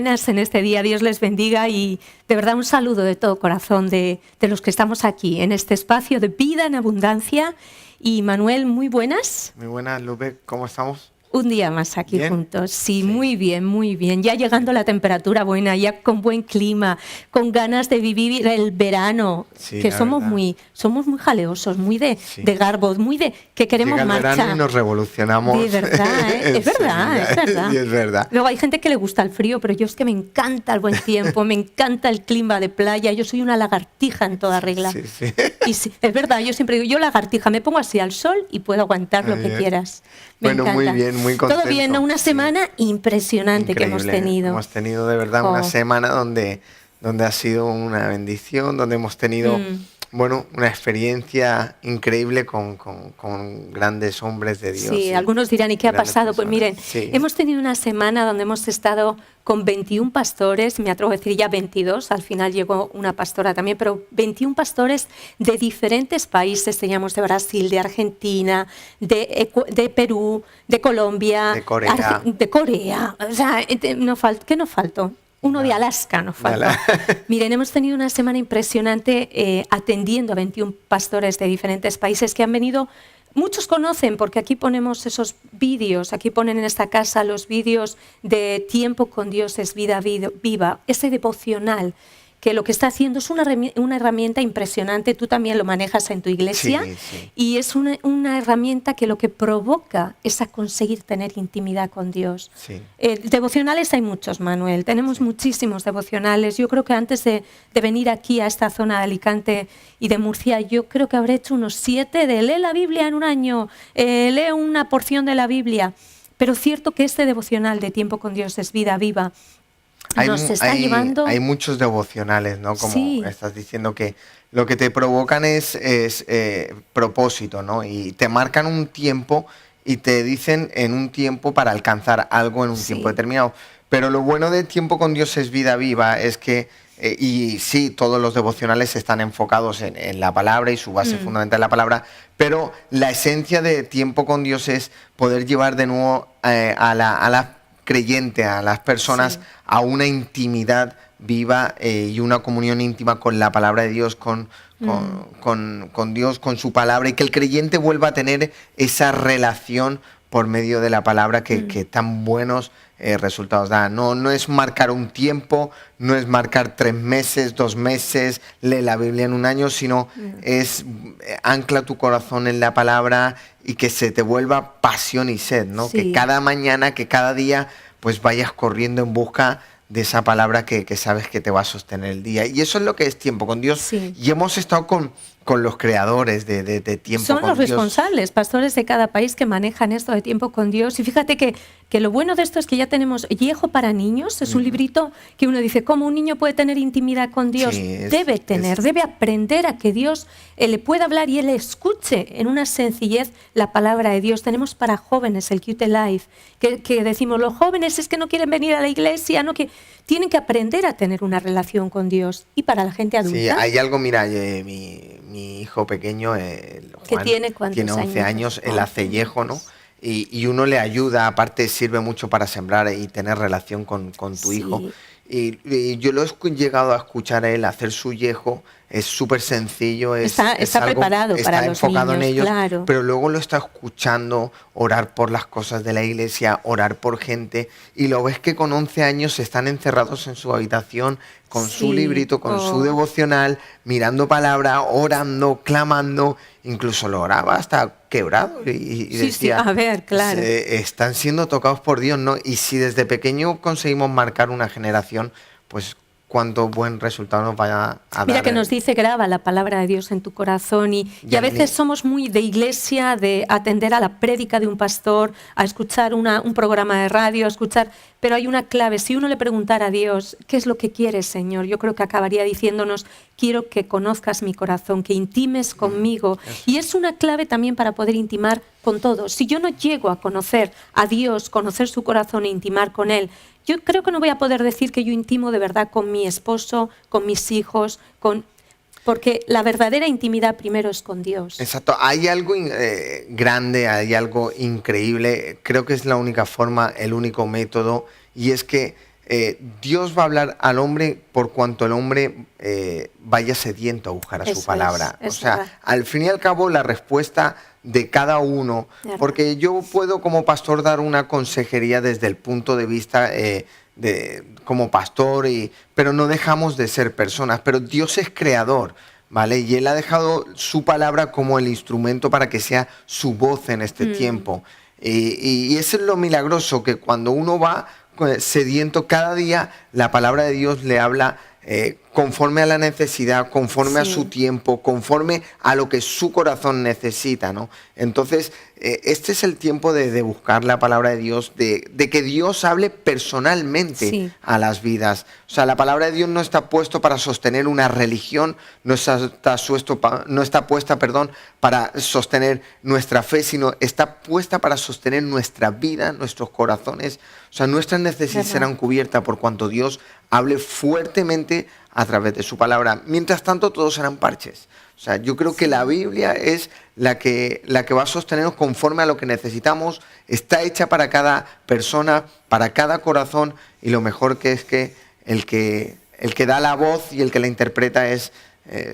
buenas en este día, Dios les bendiga y de verdad un saludo de todo corazón de los que estamos aquí en este espacio de vida en abundancia. Y Manuel, muy buenas. Muy buenas, Lupe, ¿cómo estamos? Un día más aquí ¿Bien? juntos. Sí, muy bien, muy bien. Ya llegando la temperatura buena, ya con buen clima, con ganas de vivir el verano, Sí, que la somos verdad. muy jaleosos, muy de Sí. garbo, muy de que queremos Llega el marcha. verano y nos revolucionamos. De verdad, ¿eh? Es verdad, es verdad. Y es verdad. Luego hay gente que le gusta el frío, pero yo es que me encanta el buen tiempo, me encanta el clima de playa. Yo soy una lagartija en toda regla. Sí, sí. Y sí, es verdad, yo siempre digo, yo lagartija, me pongo así al sol y puedo aguantar lo Muy que bien. quieras. Me Bueno, encanta. muy bien, muy contento. Todo bien, ¿no? Una Sí. semana impresionante que hemos Increíble. tenido. Hemos tenido de verdad una semana donde ha sido una bendición, donde hemos tenido, bueno, una experiencia increíble con grandes hombres de Dios. Sí, algunos dirán, ¿y qué ha grandes pasado? Pues personas. miren, Sí. hemos tenido una semana donde hemos estado con 21 pastores, me atrevo a decir ya 22, al final llegó una pastora también, pero 21 pastores de diferentes países, teníamos de Brasil, de Argentina, de Perú, de Colombia, De Corea. de Corea. O sea, ¿qué nos faltó? Uno de Alaska nos faltó. Miren, hemos tenido una semana impresionante atendiendo a 21 pastores de diferentes países que han venido. Muchos conocen porque aquí ponemos esos vídeos, aquí ponen en esta casa los vídeos de Tiempo con Dios es vida viva, ese devocional que lo que está haciendo es una herramienta impresionante, tú también lo manejas en tu iglesia, Sí. y es una herramienta que lo que provoca es a conseguir tener intimidad con Dios. Sí. Devocionales hay muchos, Manuel, tenemos muchísimos devocionales. Yo creo que antes de venir aquí a esta zona de Alicante y de Murcia, yo creo que habré hecho unos 7 de lee la Biblia en un año, lee una porción de la Biblia, pero cierto que este devocional de Tiempo con Dios es vida viva. Nos está llevando. Hay muchos devocionales, ¿no? Como Sí. estás diciendo, que lo que te provocan es propósito, ¿no? Y te marcan un tiempo y te dicen en un tiempo para alcanzar algo en un tiempo determinado. Pero lo bueno de Tiempo con Dios es vida viva es que, y sí, todos los devocionales están enfocados en la palabra y su base fundamental es la palabra, pero la esencia de Tiempo con Dios es poder llevar de nuevo a la creyente, a las personas, a una intimidad viva y una comunión íntima con la palabra de Dios, con Dios, con su palabra, y que el creyente vuelva a tener esa relación por medio de la palabra que tan buenos resultados da. No es marcar un tiempo, no es marcar 3 meses, 2 meses, lee la Biblia en un año, sino es ancla tu corazón en la palabra y que se te vuelva pasión y sed, ¿no? Sí. Que cada mañana, que cada día, pues vayas corriendo en busca de esa palabra que sabes que te va a sostener el día. Y eso es lo que es Tiempo con Dios. Sí. Y hemos estado con los creadores de Tiempo Son con los Dios. responsables, pastores de cada país que manejan esto de Tiempo con Dios. Y fíjate que lo bueno de esto es que ya tenemos Viejo para Niños, es un librito que uno dice, ¿cómo un niño puede tener intimidad con Dios? Sí, debe aprender a que Dios le pueda hablar y él escuche en una sencillez la palabra de Dios. Tenemos para jóvenes el Cute Life, que decimos, los jóvenes es que no quieren venir a la iglesia, tienen que aprender a tener una relación con Dios. Y para la gente adulta. Sí, hay algo, mira, mi hijo pequeño, Juan, tiene 11 años, él hace yejo, ¿no? Dios. Y uno le ayuda, aparte sirve mucho para sembrar y tener relación con tu hijo. Y yo lo he llegado a escuchar a él hacer su yejo, es súper sencillo, está preparado para los enfocado niños, en ellos, claro. pero luego lo está escuchando orar por las cosas de la iglesia, orar por gente, y lo ves que con 11 años están encerrados en su habitación con su librito, con su devocional, mirando palabra, orando, clamando, incluso lo oraba hasta quebrado y decía, a ver, claro. Están siendo tocados por Dios, ¿no? Y si desde pequeño conseguimos marcar una generación, pues cuánto buen resultado nos vaya a dar. Mira que nos dice, graba la palabra de Dios en tu corazón y a veces somos muy de iglesia, de atender a la prédica de un pastor, a escuchar un programa de radio, a escuchar, pero hay una clave. Si uno le preguntara a Dios, ¿qué es lo que quieres, Señor? Yo creo que acabaría diciéndonos, quiero que conozcas mi corazón, que intimes conmigo. Y es una clave también para poder intimar con todos. Si yo no llego a conocer a Dios, conocer su corazón e intimar con Él, yo creo que no voy a poder decir que yo intimo de verdad con mi esposo, con mis hijos, porque la verdadera intimidad primero es con Dios. Exacto. Hay algo grande, hay algo increíble. Creo que es la única forma, el único método, y es que Dios va a hablar al hombre por cuanto el hombre vaya sediento a buscar a su palabra. O sea, al fin y al cabo la respuesta de cada uno, porque yo puedo como pastor dar una consejería desde el punto de vista como pastor, pero no dejamos de ser personas, pero Dios es creador, ¿vale? Y Él ha dejado su palabra como el instrumento para que sea su voz en este tiempo. Y eso es lo milagroso, que cuando uno va sediento cada día, la palabra de Dios le habla conforme a la necesidad, conforme a su tiempo, conforme a lo que su corazón necesita, ¿no? Entonces, este es el tiempo de buscar la palabra de Dios, de que Dios hable personalmente a las vidas. O sea, la palabra de Dios no está puesto para sostener una religión, no está puesta para sostener nuestra fe, sino está puesta para sostener nuestra vida, nuestros corazones. O sea, nuestras necesidades serán cubiertas por cuanto Dios hable fuertemente a través de su palabra. Mientras tanto, todos serán parches. O sea, yo creo que la Biblia es la que va a sostenernos conforme a lo que necesitamos. Está hecha para cada persona, para cada corazón, y lo mejor que es que el que da la voz y el que la interpreta es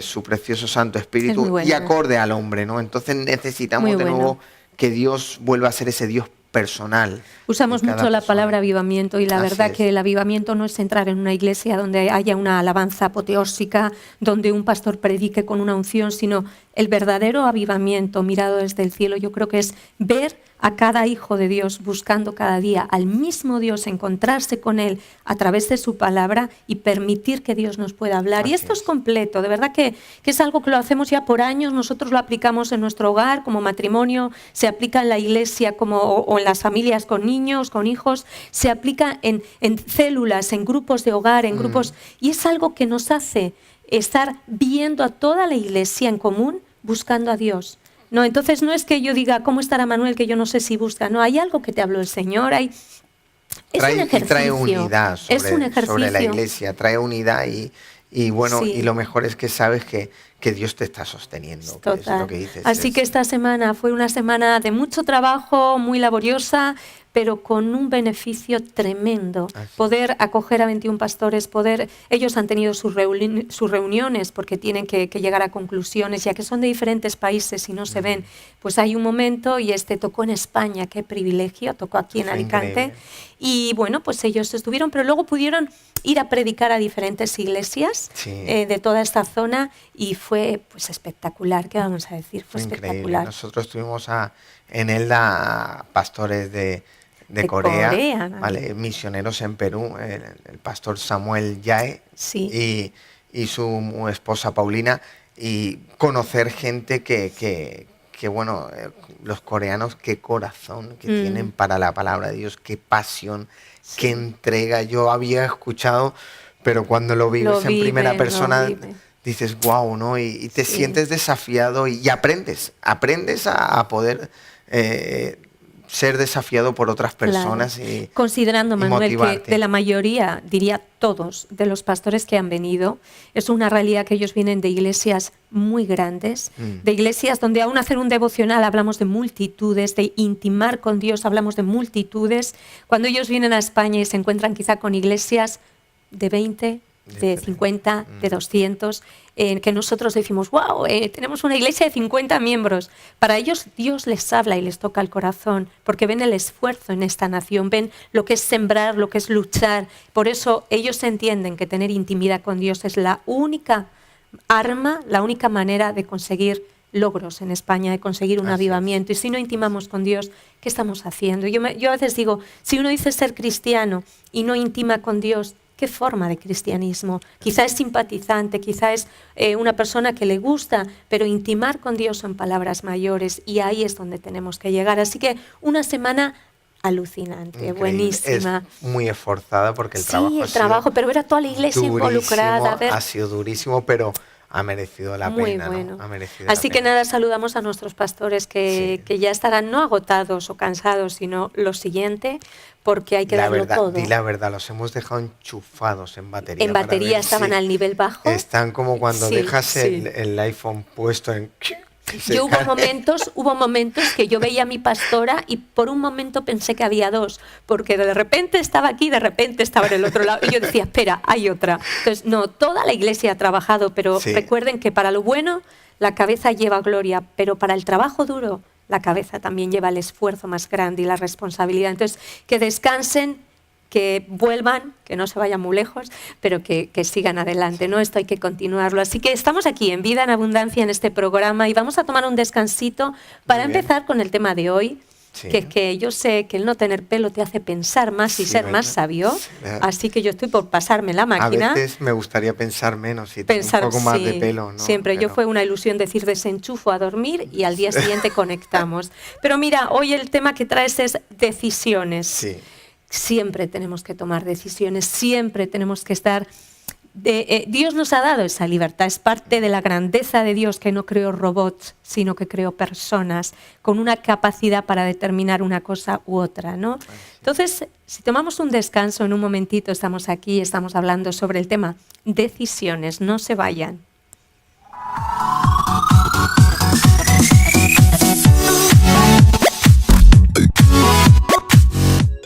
su precioso Santo Espíritu y acorde al hombre, ¿no? Entonces necesitamos de nuevo que Dios vuelva a ser ese Dios personal. Usamos mucho la palabra avivamiento y la verdad que el avivamiento no es entrar en una iglesia donde haya una alabanza apoteósica, donde un pastor predique con una unción, sino el verdadero avivamiento mirado desde el cielo. Yo creo que es ver a cada hijo de Dios buscando cada día al mismo Dios, encontrarse con Él a través de su palabra y permitir que Dios nos pueda hablar. Y esto es completo, de verdad que es algo que lo hacemos ya por años. Nosotros lo aplicamos en nuestro hogar como matrimonio, se aplica en la iglesia o en las familias con niños, con hijos, se aplica en células, en grupos de hogar, en grupos, y es algo que nos hace estar viendo a toda la iglesia en común buscando a Dios. No, entonces no es que yo diga, ¿cómo estará Manuel? Que yo no sé si busca. No, hay algo que te habló el Señor. Es un ejercicio. Trae unidad sobre la iglesia, trae unidad y bueno, y lo mejor es que sabes que Dios te está sosteniendo. Total. Que es lo que dices. Así que esta semana fue una semana de mucho trabajo, muy laboriosa, pero con un beneficio tremendo. Poder acoger a 21 pastores, ellos han tenido sus reuniones porque tienen que llegar a conclusiones, ya que son de diferentes países y no se ven. Pues hay un momento y tocó en España, qué privilegio, tocó aquí en Alicante. Increíble. Y bueno, pues ellos estuvieron, pero luego pudieron ir a predicar a diferentes iglesias de toda esta zona y fue pues espectacular. ¿Qué vamos a decir? Fue espectacular. Nosotros tuvimos en Elda pastores de Corea, ¿vale? Misioneros en Perú, el pastor Samuel Yae y su esposa Paulina, y conocer gente que bueno, los coreanos, qué corazón que tienen para la palabra de Dios, qué pasión, qué entrega. Yo había escuchado, pero cuando lo vives en primera persona dices, wow, ¿no? Y te sientes desafiado y aprendes a poder ser desafiado por otras personas. Claro. Considerando, Manuel, que de la mayoría, diría todos, de los pastores que han venido, es una realidad que ellos vienen de iglesias muy grandes, de iglesias donde aún hacer un devocional hablamos de multitudes, de intimar con Dios hablamos de multitudes. Cuando ellos vienen a España y se encuentran quizá con iglesias de 20, de 50, de 200, que nosotros decimos, wow, tenemos una iglesia de 50 miembros. Para ellos Dios les habla y les toca el corazón, porque ven el esfuerzo en esta nación, ven lo que es sembrar, lo que es luchar. Por eso ellos entienden que tener intimidad con Dios es la única arma, la única manera de conseguir logros en España, de conseguir un avivamiento. Y si no intimamos con Dios, ¿qué estamos haciendo? Yo a veces digo, si uno dice ser cristiano y no intima con Dios, ¿qué forma de cristianismo? Quizá es simpatizante, quizá es una persona que le gusta, pero intimar con Dios son palabras mayores y ahí es donde tenemos que llegar. Así que una semana alucinante, increíble, buenísima. Es muy esforzada porque el trabajo, pero ver a toda la iglesia involucrada. Ha sido durísimo, pero ha merecido la pena. Bueno. ¿no? Ha merecido Así la que pena. nada, saludamos a nuestros pastores que ya estarán no agotados o cansados, sino lo siguiente, porque hay que darlo todo. Y la verdad, los hemos dejado enchufados en batería. En batería estaban al nivel bajo. Están como cuando dejas el iPhone puesto en... Yo hubo momentos que yo veía a mi pastora y por un momento pensé que había dos, porque de repente estaba aquí, de repente estaba en el otro lado. Y yo decía, espera, hay otra. Entonces, no, toda la iglesia ha trabajado, pero recuerden que para lo bueno la cabeza lleva gloria, pero para el trabajo duro la cabeza también lleva el esfuerzo más grande y la responsabilidad. Entonces, que descansen, que vuelvan, que no se vayan muy lejos, pero que sigan adelante, ¿no? Esto hay que continuarlo. Así que estamos aquí en Vida en Abundancia en este programa y vamos a tomar un descansito para empezar con el tema de hoy, que yo sé que el no tener pelo te hace pensar más y ser más sabio, así que yo estoy por pasarme la máquina. A veces me gustaría pensar menos y tener un poco más de pelo, ¿no? Siempre, pero... yo fue una ilusión decir desenchufo a dormir y al día siguiente conectamos. Pero mira, hoy el tema que traes es decisiones. Sí. Siempre tenemos que tomar decisiones, siempre tenemos que estar... Dios nos ha dado esa libertad, es parte de la grandeza de Dios que no creó robots, sino que creó personas con una capacidad para determinar una cosa u otra, ¿no? Entonces, si tomamos un descanso en un momentito, estamos aquí, estamos hablando sobre el tema decisiones, no se vayan.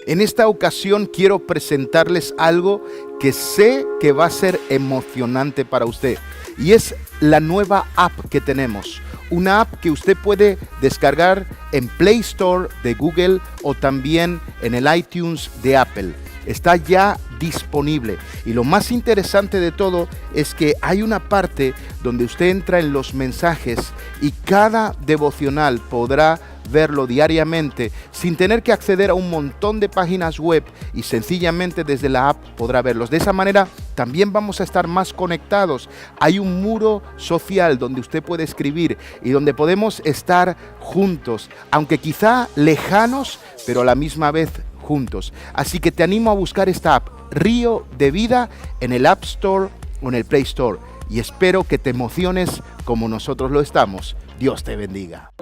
En esta ocasión quiero presentarles algo que sé que va a ser emocionante para usted. Y es la nueva app que tenemos. Una app que usted puede descargar en Play Store de Google o también en el iTunes de Apple. Está ya disponible. Y lo más interesante de todo es que hay una parte donde usted entra en los mensajes y cada devocional podrá verlo diariamente sin tener que acceder a un montón de páginas web y sencillamente desde la app podrá verlos. De esa manera también vamos a estar más conectados. Hay un muro social donde usted puede escribir y donde podemos estar juntos, aunque quizá lejanos, pero a la misma vez juntos. Así que te animo a buscar esta app, Río de Vida, en el App Store o en el Play Store. Y espero que te emociones como nosotros lo estamos. Dios te bendiga.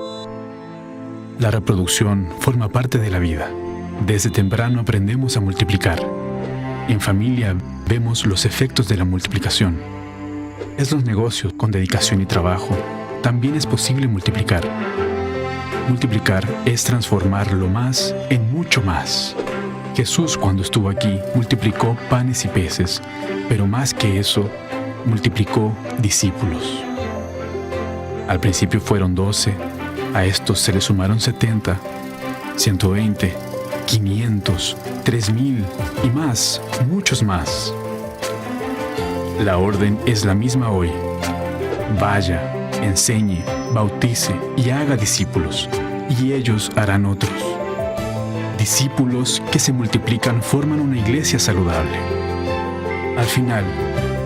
La reproducción forma parte de la vida. Desde temprano aprendemos a multiplicar. En familia vemos los efectos de la multiplicación. En los negocios, con dedicación y trabajo, también es posible multiplicar. Multiplicar es transformar lo más en mucho más. Jesús, cuando estuvo aquí, multiplicó panes y peces, pero más que eso, multiplicó discípulos. Al principio fueron 12, a estos se le sumaron 70, 120, 500, 3000 y más, muchos más. La orden es la misma hoy. Vaya, enseñe, bautice y haga discípulos, y ellos harán otros. Discípulos que se multiplican forman una iglesia saludable. Al final,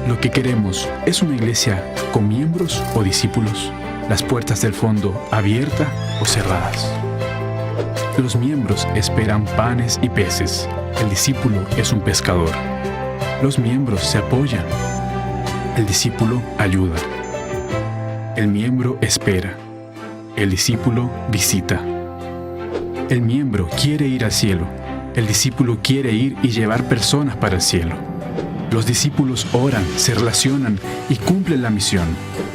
lo que queremos es una iglesia con miembros o discípulos, las puertas del fondo abiertas o cerradas. Los miembros esperan panes y peces. El discípulo es un pescador. Los miembros se apoyan. El discípulo ayuda. El miembro espera. El discípulo visita. El miembro quiere ir al cielo. El discípulo quiere ir y llevar personas para el cielo. Los discípulos oran, se relacionan y cumplen la misión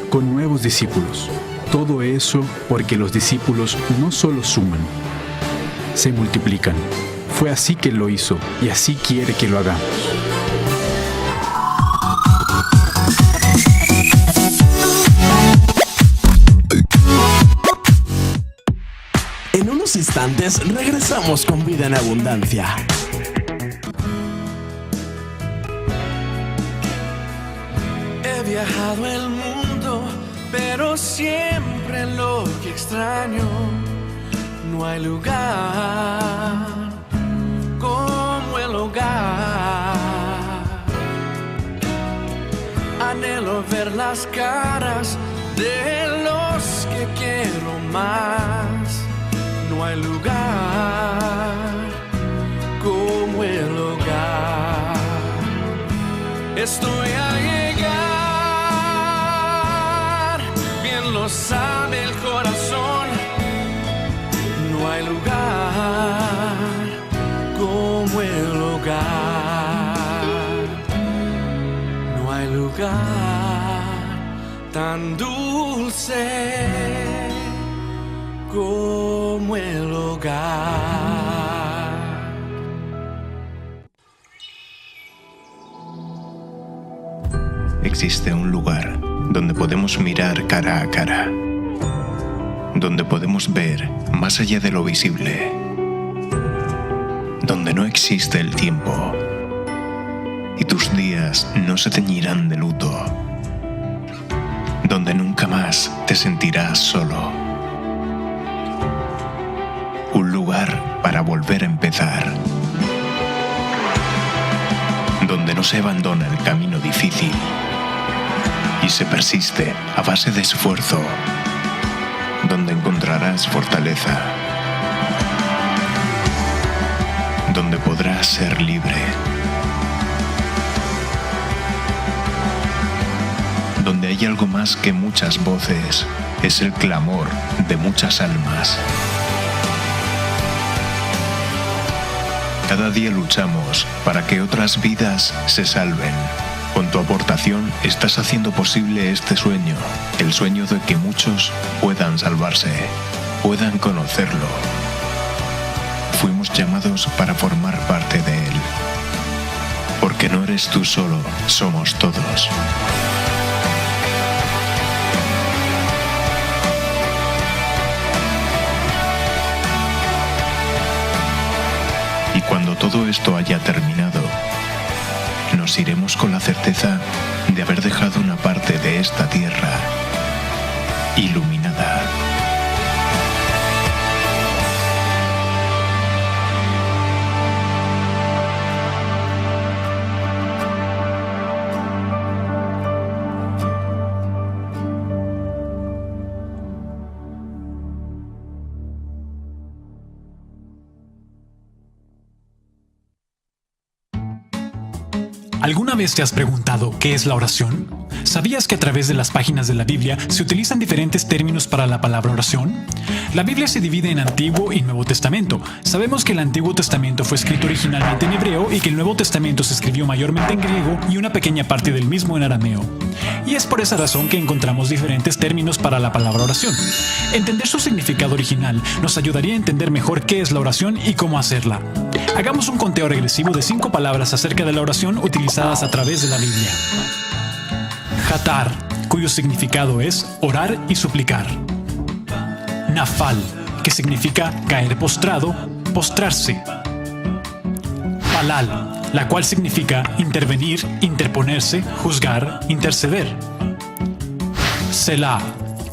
con nuevos discípulos. Todo eso porque los discípulos no solo suman, se multiplican. Fue así que lo hizo y así quiere que lo hagamos. En unos instantes regresamos con Vida en Abundancia. He viajado el mundo, pero siempre lo que extraño, no hay lugar como el hogar. Anhelo ver las caras de los que quiero más. No hay lugar como el hogar. Estoy a llegar, bien lo sabe el corazón. No hay lugar como el hogar. No hay lugar tan dulce como el hogar. Existe un lugar donde podemos mirar cara a cara, donde podemos ver más allá de lo visible, donde no existe el tiempo y tus días no se teñirán de luto, donde nunca más te sentirás solo. Un lugar para volver a empezar, donde no se abandona el camino difícil y se persiste a base de esfuerzo, donde encontrarás fortaleza, donde podrás ser libre, donde hay algo más que muchas voces, es el clamor de muchas almas. Cada día luchamos para que otras vidas se salven. Con tu aportación estás haciendo posible este sueño, el sueño de que muchos puedan salvarse, puedan conocerlo. Fuimos llamados para formar parte de él. Porque no eres tú solo, somos todos. Y cuando todo esto haya terminado, nos iremos con la certeza de haber dejado una parte de esta tierra iluminada. ¿Alguna vez te has preguntado qué es la oración? ¿Sabías que a través de las páginas de la Biblia se utilizan diferentes términos para la palabra oración? La Biblia se divide en Antiguo y Nuevo Testamento. Sabemos que el Antiguo Testamento fue escrito originalmente en hebreo y que el Nuevo Testamento se escribió mayormente en griego y una pequeña parte del mismo en arameo. Y es por esa razón que encontramos diferentes términos para la palabra oración. Entender su significado original nos ayudaría a entender mejor qué es la oración y cómo hacerla. Hagamos un conteo regresivo de 5 palabras acerca de la oración utilizadas a través de la Biblia. Hatar, cuyo significado es orar y suplicar. Nafal, que significa caer postrado, postrarse. Palal, la cual significa intervenir, interponerse, juzgar, interceder. Selah,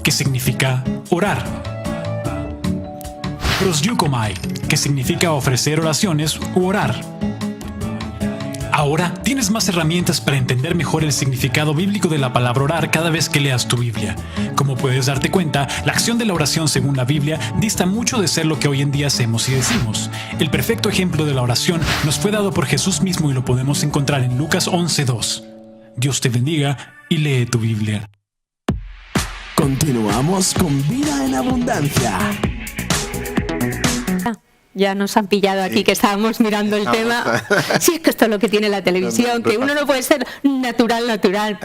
que significa orar. Proseuchomai, que significa ofrecer oraciones u orar. Ahora tienes más herramientas para entender mejor el significado bíblico de la palabra orar cada vez que leas tu Biblia. Como puedes darte cuenta, la acción de la oración según la Biblia dista mucho de ser lo que hoy en día hacemos y decimos. El perfecto ejemplo de la oración nos fue dado por Jesús mismo y lo podemos encontrar en Lucas 11:2. Dios te bendiga y lee tu Biblia. Continuamos con Vida en Abundancia. Ya nos han pillado aquí que estábamos mirando el tema. Sí, es que esto es lo que tiene la televisión, que uno no puede ser natural.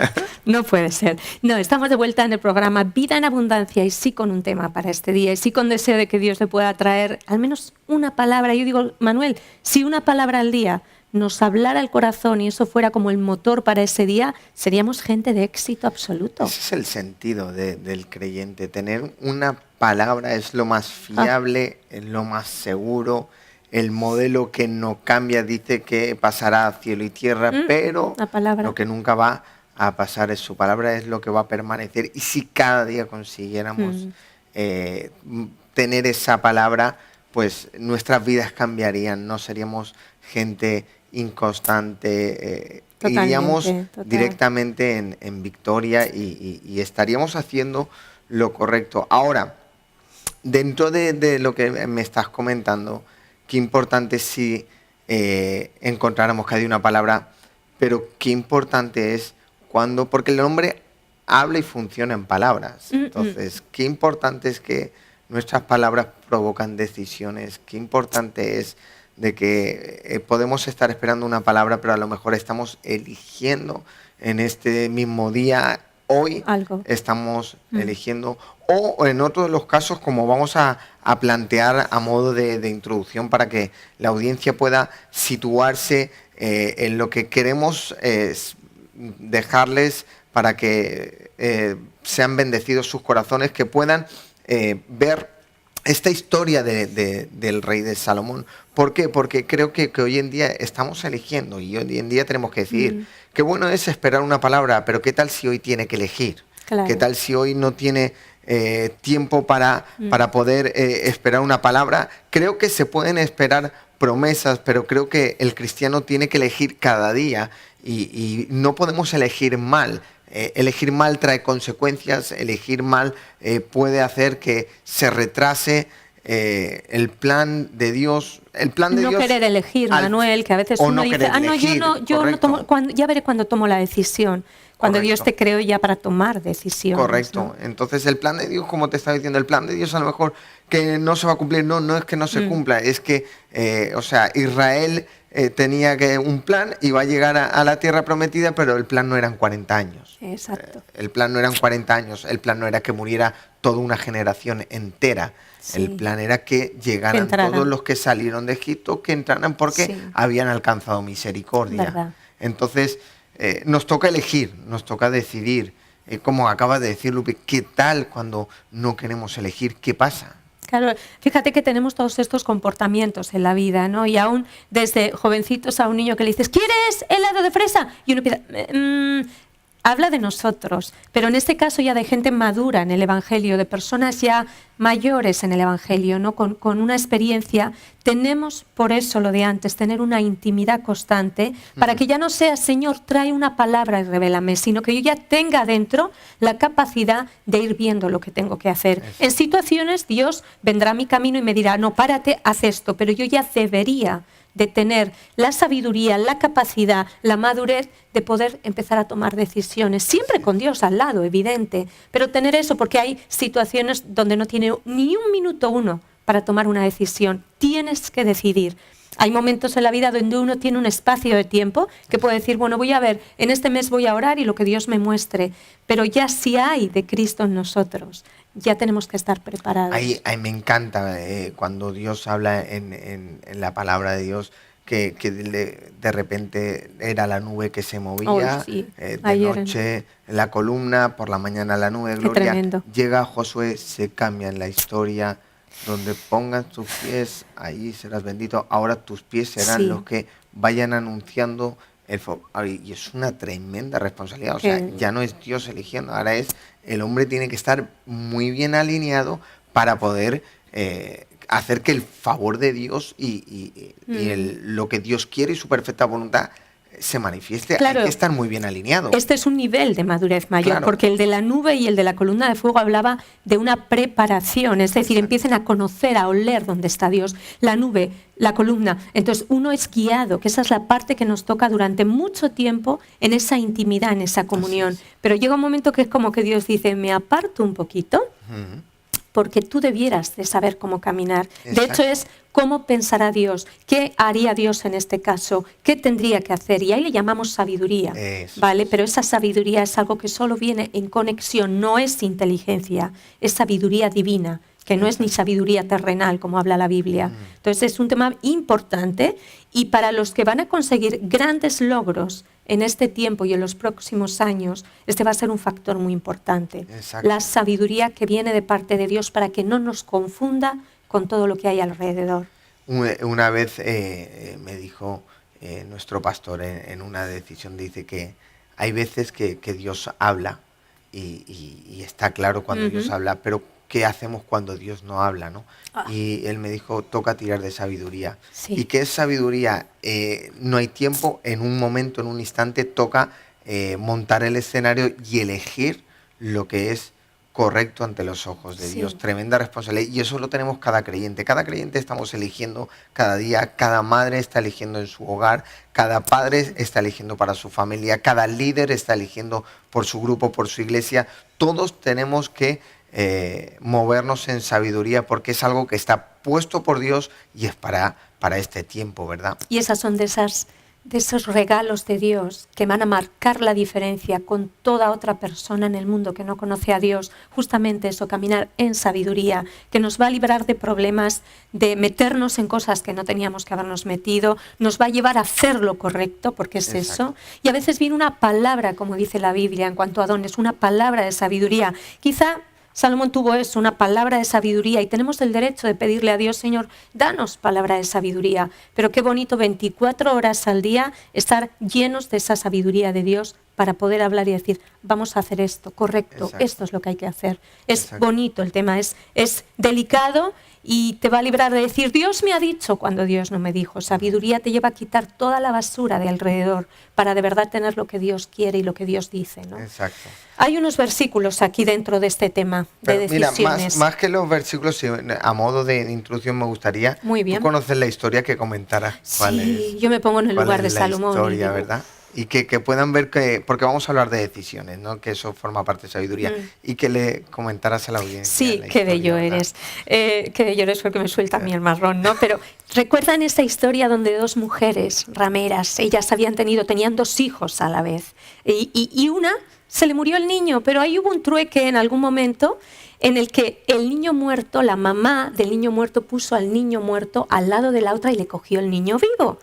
No puede ser. No, estamos de vuelta en el programa Vida en Abundancia y sí con un tema para este día y sí con deseo de que Dios le pueda traer al menos una palabra. Yo digo, Manuel, si una palabra al día nos hablara el corazón y eso fuera como el motor para ese día, seríamos gente de éxito absoluto. Ese es el sentido del creyente. Tener una palabra es lo más fiable, es lo más seguro. El modelo que no cambia dice que pasará cielo y tierra, pero lo que nunca va a pasar es su palabra, es lo que va a permanecer. Y si cada día consiguiéramos tener esa palabra, pues nuestras vidas cambiarían, no seríamos gente inconstante, iríamos directamente en victoria y estaríamos haciendo lo correcto. Ahora, dentro de lo que me estás comentando, qué importante si encontráramos cada día una palabra, pero qué importante es cuando, porque el hombre habla y funciona en palabras. Entonces, qué importante es que nuestras palabras provocan decisiones, qué importante es de que podemos estar esperando una palabra, pero a lo mejor estamos eligiendo en este mismo día hoy Algo. estamos eligiendo, o en otro de los casos, como vamos a plantear a modo de introducción para que la audiencia pueda situarse en lo que queremos dejarles para que sean bendecidos sus corazones, que puedan ver esta historia del rey de Salomón. ¿Por qué? Porque creo que hoy en día estamos eligiendo, y hoy en día tenemos que decidir. Qué bueno es esperar una palabra, pero ¿qué tal si hoy tiene que elegir? Claro. ¿Qué tal si hoy no tiene tiempo para poder esperar una palabra? Creo que se pueden esperar promesas, pero creo que el cristiano tiene que elegir cada día, y no podemos elegir mal. Elegir mal trae consecuencias, elegir mal puede hacer que se retrase el plan de Dios. El plan de no Dios querer elegir, Manuel, que a veces uno dice, yo no tomo, ya veré cuando tomo la decisión. Cuando Dios te creó ya para tomar decisiones. Correcto. ¿No? Entonces el plan de Dios, como te estaba diciendo, el plan de Dios a lo mejor que no se va a cumplir. No es que no se cumpla, es que, Israel tenía un plan y va a llegar a la tierra prometida, pero el plan no eran 40 años. Exacto. El plan no eran 40 años, el plan no era que muriera toda una generación entera. Sí. El plan era que llegaran todos los que salieron de Egipto, que entraran porque habían alcanzado misericordia. ¿Verdad? Entonces, nos toca elegir, nos toca decidir. Como acabas de decir, Lupi, ¿qué tal cuando no queremos elegir? ¿Qué pasa? Claro, fíjate que tenemos todos estos comportamientos en la vida, ¿no? Y aún desde jovencitos a un niño que le dices, ¿quieres helado de fresa? Y uno empieza, habla de nosotros, pero en este caso ya de gente madura en el Evangelio, de personas ya mayores en el Evangelio, ¿no? Con una experiencia. Tenemos, por eso lo de antes, tener una intimidad constante para que ya no sea, Señor, trae una palabra y revélame, sino que yo ya tenga dentro la capacidad de ir viendo lo que tengo que hacer. Eso. En situaciones Dios vendrá a mi camino y me dirá, no, párate, haz esto, pero yo ya debería de tener la sabiduría, la capacidad, la madurez de poder empezar a tomar decisiones, siempre con Dios al lado, evidente, pero tener eso, porque hay situaciones donde no tiene ni un minuto uno para tomar una decisión. Tienes que decidir. Hay momentos en la vida donde uno tiene un espacio de tiempo que puede decir, bueno, voy a ver, en este mes voy a orar y lo que Dios me muestre, pero ya si hay de Cristo en nosotros, ya tenemos que estar preparados. Ahí me encanta cuando Dios habla en la palabra de Dios, que de repente era la nube que se movía, de noche la columna, por la mañana la nube, gloria. Tremendo. Llega Josué, se cambia en la historia, donde pongas tus pies, ahí serás bendito. Ahora tus pies serán los que vayan anunciando el fuego. Y es una tremenda responsabilidad. O sea, ya no es Dios eligiendo, ahora es el hombre tiene que estar muy bien alineado para poder hacer que el favor de Dios y lo que Dios quiere y su perfecta voluntad se manifieste. Claro, hay que estar muy bien alineado. Este es un nivel de madurez mayor, porque el de la nube y el de la columna de fuego hablaba de una preparación, es decir, empiecen a conocer, a oler dónde está Dios. La nube, la columna, entonces uno es guiado, que esa es la parte que nos toca durante mucho tiempo en esa intimidad, en esa comunión. Pero llega un momento que es como que Dios dice, me aparto un poquito, porque tú debieras de saber cómo caminar. Exacto. De hecho es cómo pensará Dios, qué haría Dios en este caso, qué tendría que hacer. Y ahí le llamamos sabiduría, ¿vale? Pero esa sabiduría es algo que solo viene en conexión, no es inteligencia, es sabiduría divina, que no es ni sabiduría terrenal, como habla la Biblia. Entonces es un tema importante, y para los que van a conseguir grandes logros en este tiempo y en los próximos años, este va a ser un factor muy importante. Exacto. La sabiduría que viene de parte de Dios para que no nos confunda con todo lo que hay alrededor. Una vez me dijo nuestro pastor en una decisión, dice que hay veces que Dios habla y está claro cuando Dios habla, pero ¿qué hacemos cuando Dios no habla, no? Y él me dijo, toca tirar de sabiduría. Sí. ¿Y qué es sabiduría? No hay tiempo, en un momento, en un instante, toca montar el escenario y elegir lo que es correcto ante los ojos de Dios. Tremenda responsabilidad. Y eso lo tenemos cada creyente. Cada creyente estamos eligiendo cada día, cada madre está eligiendo en su hogar, cada padre está eligiendo para su familia, cada líder está eligiendo por su grupo, por su iglesia. Todos tenemos que movernos en sabiduría, porque es algo que está puesto por Dios y es para este tiempo, ¿verdad? Y esas son de de esos regalos de Dios que van a marcar la diferencia con toda otra persona en el mundo que no conoce a Dios, justamente eso, caminar en sabiduría, que nos va a librar de problemas, de meternos en cosas que no teníamos que habernos metido, nos va a llevar a hacer lo correcto, porque es eso. Y a veces viene una palabra, como dice la Biblia en cuanto a dones, una palabra de sabiduría. Quizá Salomón tuvo eso, una palabra de sabiduría, y tenemos el derecho de pedirle a Dios, Señor, danos palabra de sabiduría. Pero qué bonito 24 horas al día estar llenos de esa sabiduría de Dios para poder hablar y decir, vamos a hacer esto, correcto, exacto, esto es lo que hay que hacer. Es exacto, bonito el tema, es delicado y te va a librar de decir, Dios me ha dicho cuando Dios no me dijo. Sabiduría te lleva a quitar toda la basura de alrededor para de verdad tener lo que Dios quiere y lo que Dios dice, ¿no? Exacto. Hay unos versículos aquí dentro de este tema de decisiones. Mira, más que los versículos, a modo de introducción me gustaría, muy bien, tú conoces la historia, que comentaras. Sí, yo me pongo en el lugar de Salomón. Historia, ¿verdad? Y que puedan ver porque vamos a hablar de decisiones, ¿no? Que eso forma parte de sabiduría. Y que le comentaras a la audiencia. Sí, qué bello eres. Qué bello eres porque me suelta a mí el marrón, ¿no? Pero recuerdan esa historia donde dos mujeres rameras, ellas tenían 2 hijos a la vez. Y una, se le murió el niño, pero ahí hubo un trueque en algún momento en el que el niño muerto, la mamá del niño muerto puso al niño muerto al lado de la otra y le cogió el niño vivo.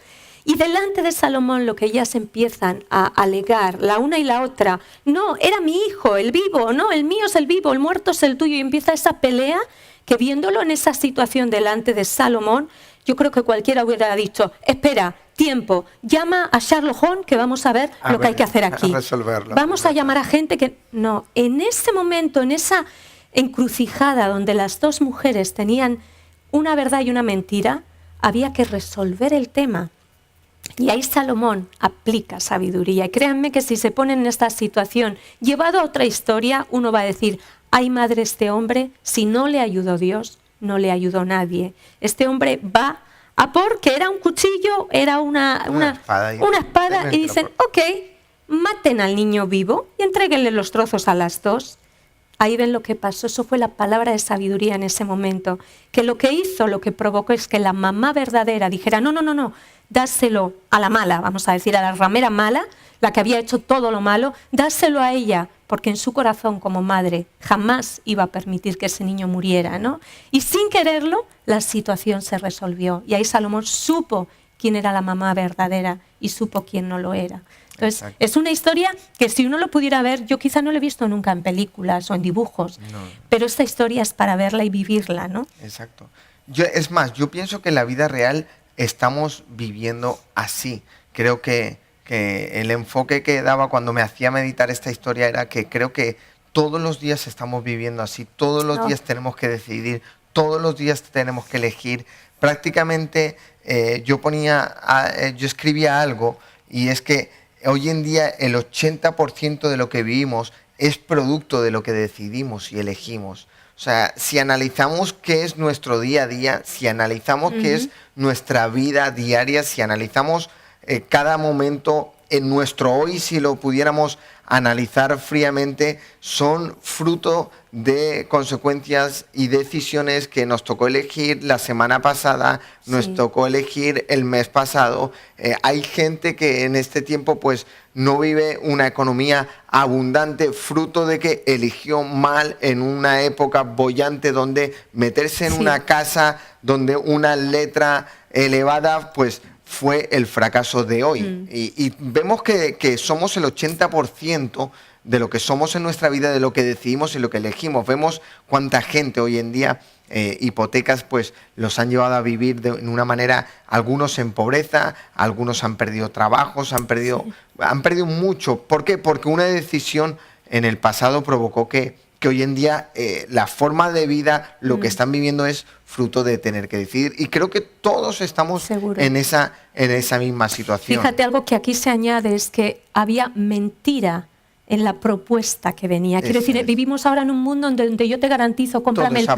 Y delante de Salomón lo que ellas empiezan a alegar, la una y la otra, no, era mi hijo, el vivo, no, el mío es el vivo, el muerto es el tuyo. Y empieza esa pelea que, viéndolo en esa situación delante de Salomón, yo creo que cualquiera hubiera dicho, espera, tiempo, llama a Sherlock Holmes que vamos a ver lo que hay que hacer aquí. Vamos a llamar a gente que... No, en ese momento, en esa encrucijada donde las 2 mujeres tenían una verdad y una mentira, había que resolver el tema. Y ahí Salomón aplica sabiduría. Y créanme que si se pone en esta situación, llevado a otra historia, uno va a decir, ay madre, este hombre, si no le ayudó Dios, no le ayudó nadie. Este hombre va a porque era un cuchillo, era una espada y dicen, ok, maten al niño vivo y entréguenle los trozos a las 2. Ahí ven lo que pasó, eso fue la palabra de sabiduría en ese momento, que lo que hizo, lo que provocó es que la mamá verdadera dijera, no, dáselo a la mala, vamos a decir, a la ramera mala, la que había hecho todo lo malo, dáselo a ella, porque en su corazón como madre jamás iba a permitir que ese niño muriera, ¿no? Y sin quererlo, la situación se resolvió, y ahí Salomón supo quién era la mamá verdadera y supo quién no lo era. Entonces, exacto, es una historia que si uno lo pudiera ver, yo quizá no lo he visto nunca en películas o en dibujos, no, pero esta historia es para verla y vivirla, ¿no? Exacto. Es más, yo pienso que en la vida real estamos viviendo así. Creo que el enfoque que daba cuando me hacía meditar esta historia era que creo que todos los días estamos viviendo así, todos los días tenemos que decidir, todos los días tenemos que elegir. Prácticamente yo escribía algo, y es que hoy en día el 80% de lo que vivimos es producto de lo que decidimos y elegimos. O sea, si analizamos qué es nuestro día a día, si analizamos qué es nuestra vida diaria, si analizamos cada momento en nuestro hoy, si lo pudiéramos analizar fríamente, son fruto de consecuencias y decisiones que nos tocó elegir la semana pasada, nos tocó elegir el mes pasado. Hay gente que en este tiempo pues no vive una economía abundante, fruto de que eligió mal en una época boyante donde meterse en una casa donde una letra elevada pues fue el fracaso de hoy. Y vemos que somos el 80% de lo que somos en nuestra vida, de lo que decidimos y lo que elegimos. Vemos cuánta gente hoy en día hipotecas pues los han llevado a vivir de una manera, algunos en pobreza, algunos han perdido trabajos, han perdido mucho. ¿Por qué? Porque una decisión en el pasado provocó que hoy en día la forma de vida, lo que están viviendo es fruto de tener que decidir. Y creo que todos estamos en esa misma situación. Fíjate, algo que aquí se añade es que había mentira en la propuesta que venía. Quiero decir, vivimos ahora en un mundo donde yo te garantizo, cómprame el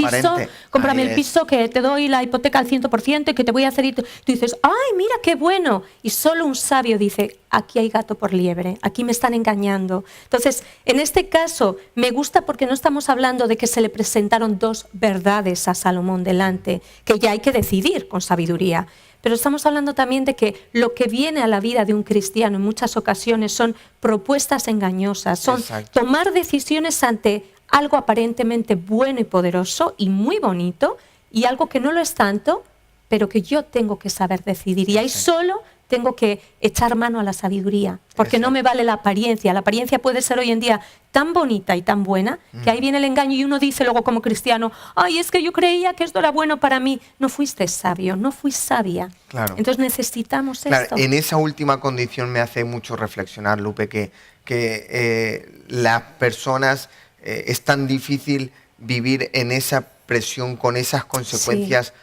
piso, que te doy la hipoteca al 100% y que te voy a hacer... Y tú dices, ¡ay, mira qué bueno! Y solo un sabio dice, aquí hay gato por liebre, aquí me están engañando. Entonces, en este caso, me gusta porque no estamos hablando de que se le presentaron 2 verdades a Salomón delante, que ya hay que decidir con sabiduría. pero estamos hablando también de que lo que viene a la vida de un cristiano en muchas ocasiones son propuestas engañosas, son Exacto. tomar decisiones ante algo aparentemente bueno y poderoso y muy bonito y algo que no lo es tanto, pero que yo tengo que saber decidir. Y ahí solo tengo que echar mano a la sabiduría, porque no me vale la apariencia. La apariencia puede ser hoy en día tan bonita y tan buena que ahí viene el engaño y uno dice luego como cristiano, ay, es que yo creía que esto era bueno para mí. No fuiste sabio, no fui sabia. Claro. Entonces necesitamos Claro, esto. en esa última condición me hace mucho reflexionar, Lupe, que las personas es tan difícil vivir en esa presión con esas consecuencias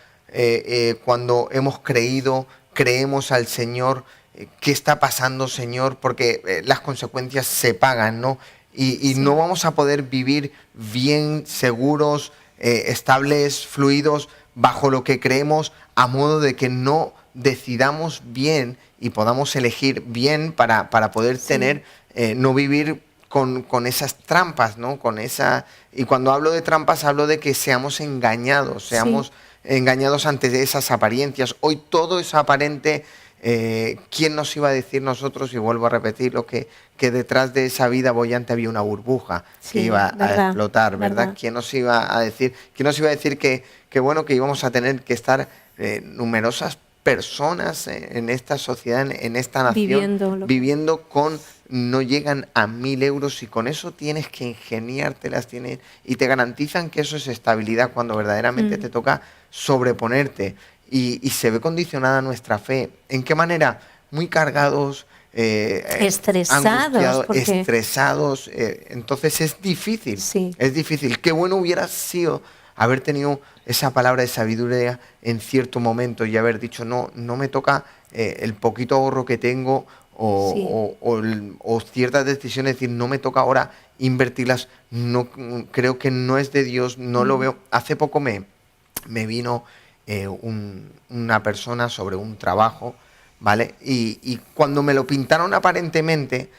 cuando hemos creemos al Señor. ¿Qué está pasando, Señor? Porque las consecuencias se pagan, ¿no? Y no vamos a poder vivir bien, seguros, estables, fluidos, bajo lo que creemos, a modo de que no decidamos bien y podamos elegir bien para poder tener, no vivir con esas trampas, ¿no? Y cuando hablo de trampas, hablo de que seamos engañados, engañados ante esas apariencias. Hoy todo es aparente. ¿Quién nos iba a decir nosotros, y vuelvo a repetirlo, que detrás de esa vida boyante había una burbuja que iba a explotar, ¿verdad? ¿Quién nos iba a decir? ¿Quién nos iba a decir que íbamos a tener que estar numerosas personas en esta sociedad, en esta nación, viviendo con, no llegan a 1.000 euros, y con eso tienes que ingeniártelas, y te garantizan que eso es estabilidad cuando verdaderamente te toca sobreponerte, y se ve condicionada nuestra fe. ¿En qué manera? Muy cargados, estresados, estresados, entonces es difícil, es difícil. Qué bueno hubiera sido haber tenido esa palabra de sabiduría en cierto momento y haber dicho, no me toca el poquito ahorro que tengo o ciertas decisiones, decir, no me toca ahora invertirlas, no, creo que no es de Dios, no lo veo. Hace poco me vino una persona sobre un trabajo, ¿vale? Y cuando me lo pintaron aparentemente,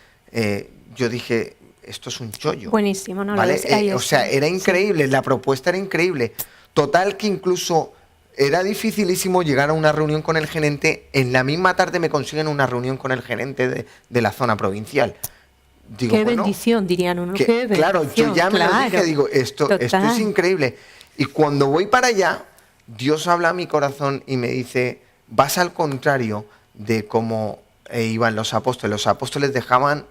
yo dije, esto es un chollo. Buenísimo, ¿no? ¿Vale? O sea, era increíble, la propuesta era increíble. Total que incluso era dificilísimo llegar a una reunión con el gerente. En la misma tarde me consiguen una reunión con el gerente de la zona provincial. Digo, qué bendición, dirían uno. Qué bendición, claro, yo ya me lo dije, digo, esto es increíble. Y cuando voy para allá, Dios habla a mi corazón y me dice, vas al contrario de cómo iban los apóstoles. Los apóstoles dejaban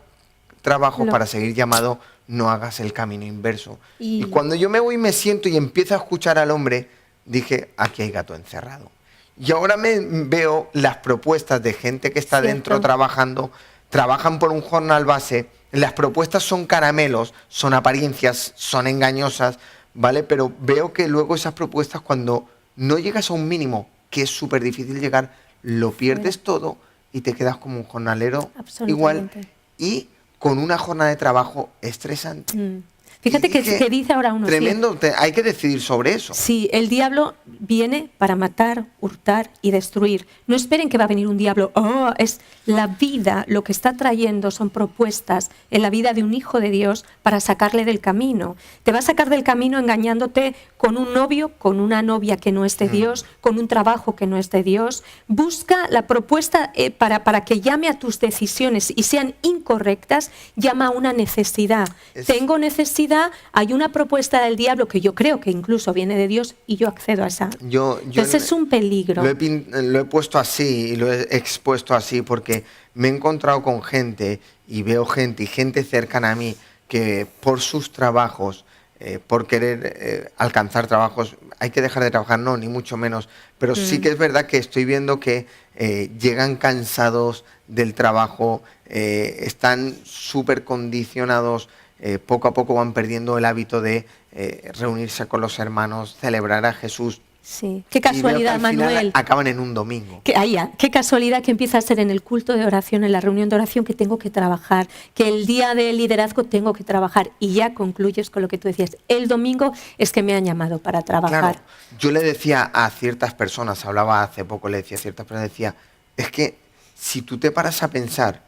trabajo para seguir llamado, no hagas el camino inverso. Y cuando yo me voy, me siento y empiezo a escuchar al hombre, dije, aquí hay gato encerrado. Y ahora me veo las propuestas de gente que está dentro trabajando, trabajan por un jornal base, las propuestas son caramelos, son apariencias, son engañosas, ¿vale? Pero veo que luego esas propuestas, cuando no llegas a un mínimo, que es súper difícil llegar, lo pierdes todo y te quedas como un jornalero igual y con una jornada de trabajo estresante. Fíjate que dice ahora uno. Tremendo, hay que decidir sobre eso. Sí, el diablo viene para matar, hurtar y destruir. No esperen que va a venir un diablo. Oh, es la vida, lo que está trayendo son propuestas en la vida de un hijo de Dios para sacarle del camino. Te va a sacar del camino engañándote con un novio, con una novia que no es de Dios, con un trabajo que no es de Dios. Busca la propuesta para que llame a tus decisiones y sean incorrectas, llama a una necesidad. Tengo necesidad. Hay una propuesta del diablo que yo creo que incluso viene de Dios y yo accedo a esa. Entonces es un peligro. Lo he puesto así y lo he expuesto así porque me he encontrado con gente y veo gente y gente cercana a mí que por sus trabajos, por querer alcanzar trabajos, hay que dejar de trabajar, no, ni mucho menos, pero sí que es verdad que estoy viendo que llegan cansados del trabajo, están súper condicionados. Poco a poco van perdiendo el hábito de reunirse con los hermanos, celebrar a Jesús. Sí, qué casualidad, Manuel. Acaban en un domingo. Qué casualidad que empieza a ser en el culto de oración, en la reunión de oración, que tengo que trabajar, que el día del liderazgo tengo que trabajar, y ya concluyes con lo que tú decías. El domingo es que me han llamado para trabajar. Claro, yo le decía a ciertas personas, hablaba hace poco, le decía a ciertas personas, decía, es que si tú te paras a pensar,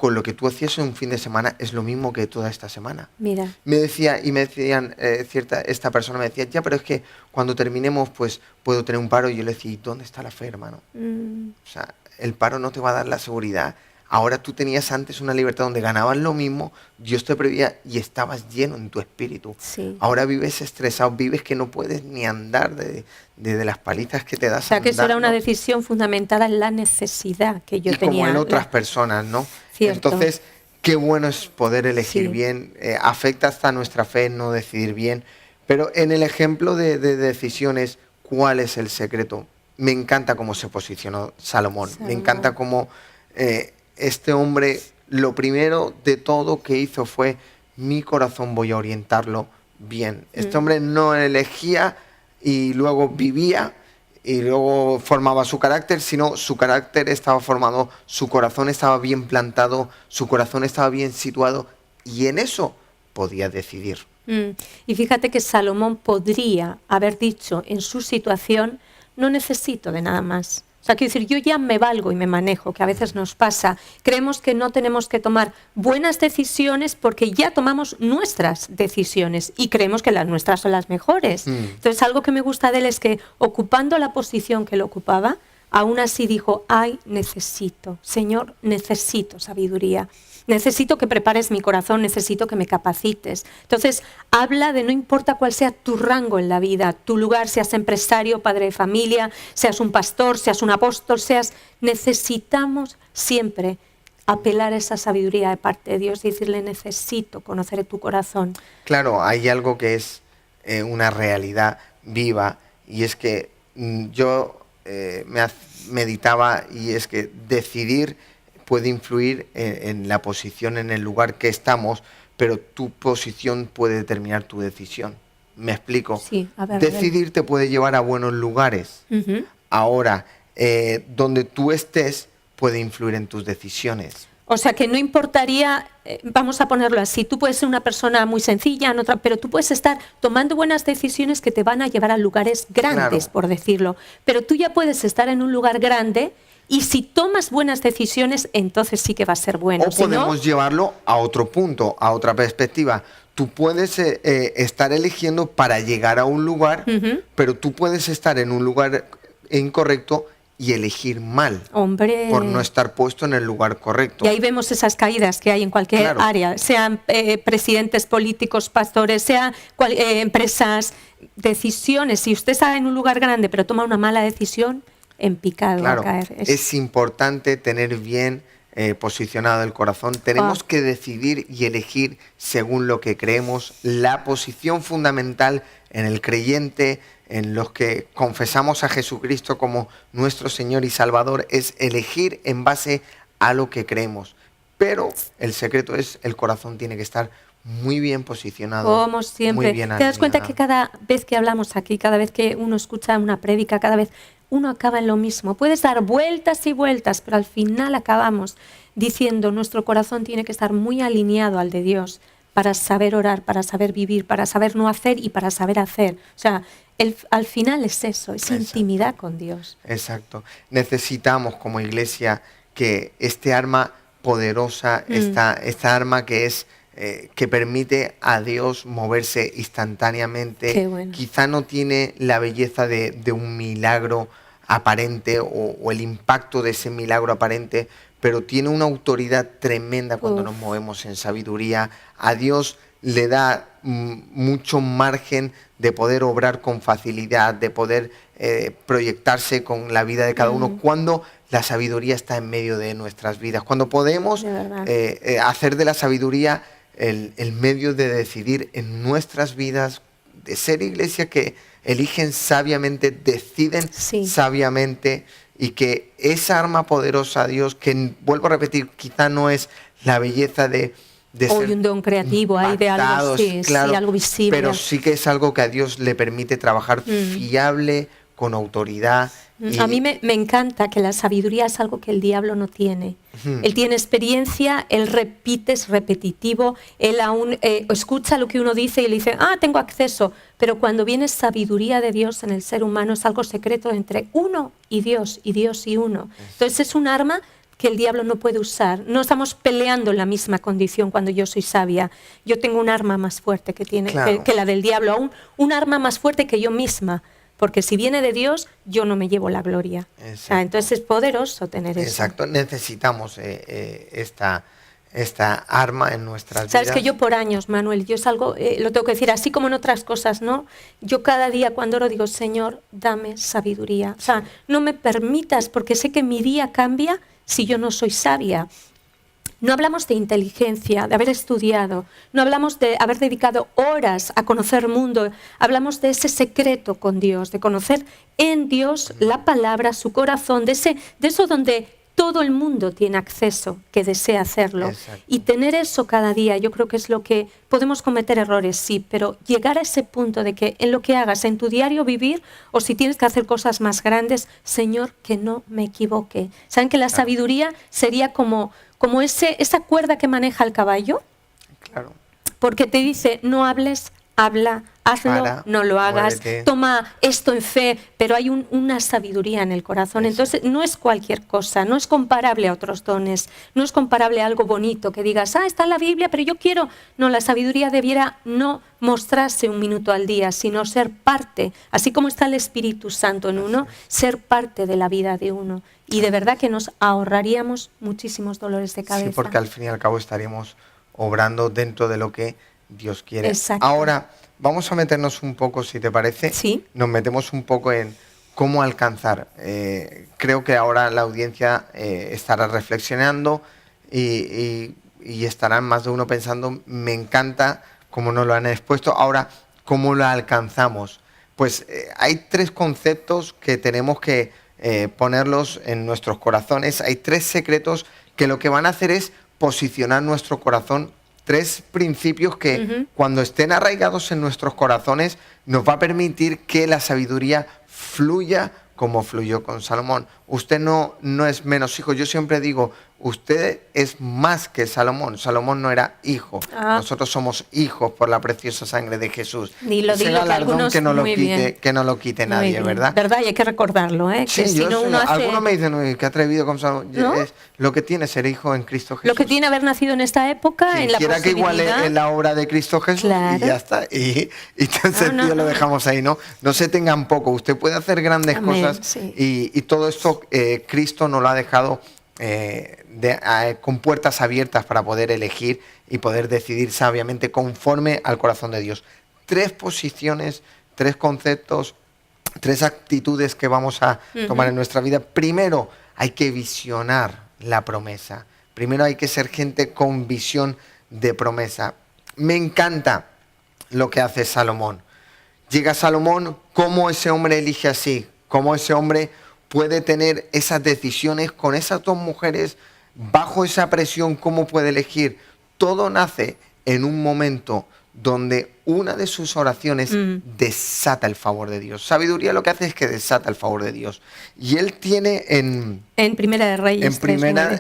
con lo que tú hacías en un fin de semana es lo mismo que toda esta semana. Mira. Me decían, esta persona me decía, ya, pero es que cuando terminemos, pues puedo tener un paro. Y yo le decía, ¿y dónde está la fe, hermano? O sea, el paro no te va a dar la seguridad. Ahora tú tenías antes una libertad donde ganabas lo mismo, Dios te preveía y estabas lleno en tu espíritu. Sí. Ahora vives estresado, vives que no puedes ni andar de las palizas que te das. O sea, que eso era una andando. decisión fundamentada en la necesidad que yo Y tenía. como en otras personas, ¿no? Cierto. Entonces, qué bueno es poder elegir Sí. bien. Afecta hasta nuestra fe no decidir bien. Pero en el ejemplo de decisiones, ¿cuál es el secreto? Me encanta cómo se posicionó Salomón. Me encanta cómo este hombre, lo primero de todo que hizo fue, mi corazón voy a orientarlo bien. Este hombre no elegía y luego vivía y luego formaba su carácter, sino su carácter estaba formado, su corazón estaba bien plantado, su corazón estaba bien situado y en eso podía decidir. Y fíjate que Salomón podría haber dicho en su situación, no necesito de nada más. O sea, quiero decir, yo ya me valgo y me manejo, que a veces nos pasa. Creemos que no tenemos que tomar buenas decisiones porque ya tomamos nuestras decisiones y creemos que las nuestras son las mejores. Entonces, algo que me gusta de él es que, ocupando la posición que él ocupaba, aún así dijo, ay, necesito, Señor, necesito sabiduría. Necesito que prepares mi corazón, necesito que me capacites. Entonces, habla de no importa cuál sea tu rango en la vida, tu lugar, seas empresario, padre de familia, seas un pastor, seas un apóstol, necesitamos siempre apelar a esa sabiduría de parte de Dios y decirle, necesito conocer tu corazón. Claro, hay algo que es una realidad viva y es que yo meditaba y es que decidir puede influir en la posición, en el lugar que estamos, pero tu posición puede determinar tu decisión. ¿Me explico? Sí, a ver, Decidir te puede llevar a buenos lugares. Ahora, donde tú estés puede influir en tus decisiones. O sea, que no importaría, vamos a ponerlo así, tú puedes ser una persona muy sencilla, pero tú puedes estar tomando buenas decisiones que te van a llevar a lugares grandes, por decirlo. Pero tú ya puedes estar en un lugar grande y si tomas buenas decisiones, entonces sí que va a ser bueno. O podemos llevarlo a otro punto, a otra perspectiva. Tú puedes estar eligiendo para llegar a un lugar, pero tú puedes estar en un lugar incorrecto y elegir mal. Hombre. Por no estar puesto en el lugar correcto. Y ahí vemos esas caídas que hay en cualquier área, sean presidentes políticos, pastores, sean empresas, decisiones. Si usted está en un lugar grande pero toma una mala decisión, en picado va a caer. Es importante tener bien posicionado el corazón. Tenemos que decidir y elegir según lo que creemos. La posición fundamental en el creyente, en los que confesamos a Jesucristo como nuestro Señor y Salvador, es elegir en base a lo que creemos. Pero el secreto es, el corazón tiene que estar muy bien posicionado. Como siempre. Muy bien ¿Te das cuenta alineado? que cada vez que hablamos aquí, cada vez que uno escucha una prédica, cada vez uno acaba en lo mismo? Puedes dar vueltas y vueltas, pero al final acabamos diciendo, nuestro corazón tiene que estar muy alineado al de Dios para saber orar, para saber vivir, para saber no hacer y para saber hacer. O sea, al final es eso, es intimidad con Dios. Exacto. Necesitamos como iglesia que este arma poderosa, esta arma que es que permite a Dios moverse instantáneamente. Qué bueno. Quizá no tiene la belleza de un milagro aparente o el impacto de ese milagro aparente, pero tiene una autoridad tremenda cuando nos movemos en sabiduría. A Dios le da mucho margen de poder obrar con facilidad, de poder proyectarse con la vida de cada uno, cuando la sabiduría está en medio de nuestras vidas. Cuando podemos hacer de la sabiduría el medio de decidir en nuestras vidas, de ser iglesia que eligen sabiamente, deciden sabiamente, y que esa arma poderosa, Dios, que vuelvo a repetir, quizá no es la belleza de Hoy un don creativo, hay de algo, claro, algo visible. pero sí que es algo que a Dios le permite trabajar fiable, con autoridad. A mí me encanta que la sabiduría es algo que el diablo no tiene. Él tiene experiencia, él repite, es repetitivo, él aún escucha lo que uno dice y le dice, tengo acceso. Pero cuando viene sabiduría de Dios en el ser humano es algo secreto entre uno y Dios y uno. Entonces es un arma que el diablo no puede usar. No estamos peleando en la misma condición cuando yo soy sabia. Yo tengo un arma más fuerte que la del diablo, aún un arma más fuerte que yo misma. Porque si viene de Dios, yo no me llevo la gloria. Entonces es poderoso tener eso. Exacto, necesitamos esta arma en nuestras vidas. Sabes que yo por años, Manuel, yo es algo, lo tengo que decir, así como en otras cosas, ¿no? Yo cada día cuando oro digo, Señor, dame sabiduría. O sea, no me permitas, porque sé que mi día cambia si yo no soy sabia. No hablamos de inteligencia, de haber estudiado, no hablamos de haber dedicado horas a conocer el mundo, hablamos de ese secreto con Dios, de conocer en Dios la palabra, su corazón, de eso donde todo el mundo tiene acceso, que desea hacerlo. Exacto. Y tener eso cada día, yo creo que es lo que podemos cometer errores, sí, pero llegar a ese punto de que en lo que hagas, en tu diario vivir, o si tienes que hacer cosas más grandes, Señor, que no me equivoque. ¿Saben que la sabiduría sería como esa cuerda que maneja el caballo? Claro. Porque te dice, no hables, habla, hazlo, no lo hagas, muévete. Toma esto en fe, pero hay una sabiduría en el corazón. Entonces no es cualquier cosa, no es comparable a otros dones, no es comparable a algo bonito que digas, está en la Biblia, pero yo quiero. No, la sabiduría debiera no mostrarse un minuto al día, sino ser parte, así como está el Espíritu Santo en uno, ser parte de la vida de uno. Y de verdad que nos ahorraríamos muchísimos dolores de cabeza. Sí, porque al fin y al cabo estaríamos obrando dentro de lo que Dios quiere. Exacto. Ahora, vamos a meternos un poco, si te parece. Sí. Nos metemos un poco en cómo alcanzar. Creo que ahora la audiencia estará reflexionando y estarán más de uno pensando, me encanta cómo nos lo han expuesto. Ahora, ¿cómo lo alcanzamos? Pues hay 3 conceptos que tenemos que ponerlos en nuestros corazones. Hay 3 secretos que lo que van a hacer es posicionar nuestro corazón. 3 principios que cuando estén arraigados en nuestros corazones nos va a permitir que la sabiduría fluya como fluyó con Salomón. Usted no es menos hijo. Yo siempre digo, usted es más que Salomón. Salomón no era hijo. Nosotros somos hijos por la preciosa sangre de Jesús. Dilo, Ese que galardón algunos, que no lo muy quite, bien. que no lo quite nadie, Muy bien. ¿verdad? ¿Verdad? Y hay que recordarlo, ¿eh? Sí, Que si no uno hace... algunos me dicen, "Uy, qué atrevido con Salomón". ¿No? Es lo que tiene ser hijo en Cristo Jesús. Lo que tiene haber nacido en esta época, Quien en la quiera que iguale posibilidad... en la obra de Cristo Jesús, Claro. y ya está. Y tan sencillo lo dejamos ahí, ¿no? No se tengan poco. Usted puede hacer grandes Amén, cosas sí. y todo esto Cristo nos lo ha dejado con puertas abiertas para poder elegir y poder decidir sabiamente conforme al corazón de Dios. 3 posiciones, 3 conceptos, 3 actitudes que vamos a tomar en nuestra vida. Primero, hay que visionar la promesa. Primero hay que ser gente con visión de promesa. Me encanta lo que hace Salomón. Llega Salomón, cómo ese hombre elige así, cómo ese hombre puede tener esas decisiones con esas 2 mujeres, bajo esa presión, cómo puede elegir. Todo nace en un momento donde una de sus oraciones desata el favor de Dios. Sabiduría lo que hace es que desata el favor de Dios. Y él tiene en Primera de Reyes.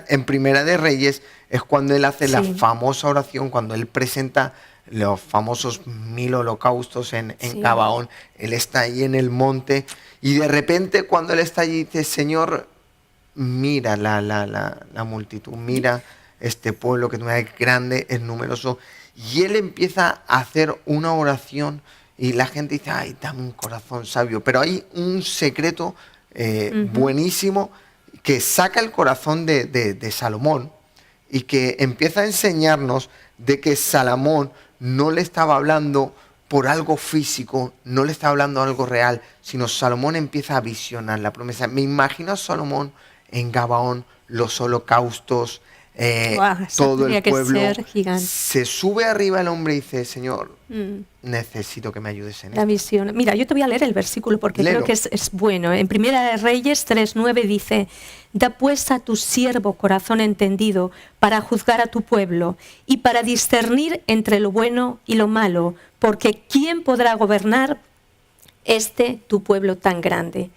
en Primera de Reyes es cuando él hace la famosa oración, cuando él presenta los famosos 1000 holocaustos en Gabaón. Él está ahí en el monte y de repente cuando él está allí dice, Señor, mira la multitud, mira este pueblo que es grande, es numeroso. Y él empieza a hacer una oración y la gente dice, ay, dame un corazón sabio. Pero hay un secreto buenísimo que saca el corazón de Salomón y que empieza a enseñarnos de que Salomón no le estaba hablando por algo físico, no le estaba hablando algo real, sino Salomón empieza a visionar la promesa. Me imagino a Salomón en Gabaón, los holocaustos, todo el pueblo. Se sube arriba el hombre y dice, Señor, necesito que me ayudes en esto. La visión. Mira, yo te voy a leer el versículo porque creo que es bueno. En Primera de Reyes 3:9 dice, da pues a tu siervo corazón entendido para juzgar a tu pueblo y para discernir entre lo bueno y lo malo, porque ¿quién podrá gobernar tu pueblo tan grande?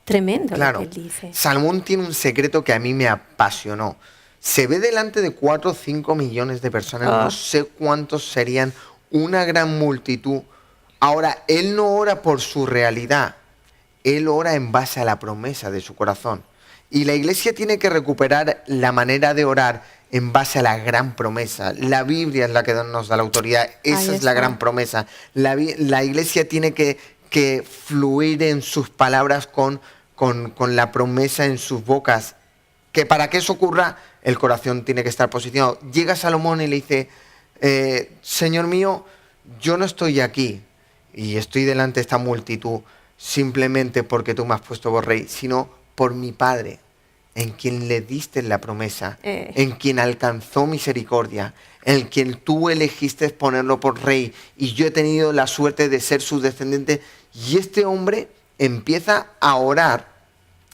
Tremendo claro, lo que él dice. Salomón tiene un secreto que a mí me apasionó. Se ve delante de 4 o 5 millones de personas, no sé cuántos serían, una gran multitud. Ahora, él no ora por su realidad, él ora en base a la promesa de su corazón. Y la iglesia tiene que recuperar la manera de orar en base a la gran promesa. La Biblia es la que nos da la autoridad. Esa es la gran promesa. La iglesia tiene que fluir en sus palabras con la promesa en sus bocas. Que para que eso ocurra, el corazón tiene que estar posicionado. Llega Salomón y le dice, Señor mío, yo no estoy aquí y estoy delante de esta multitud simplemente porque tú me has puesto por rey, sino por mi Padre, en quien le diste la promesa, en quien alcanzó misericordia, en quien tú elegiste ponerlo por rey, y yo he tenido la suerte de ser su descendiente. Y este hombre empieza a orar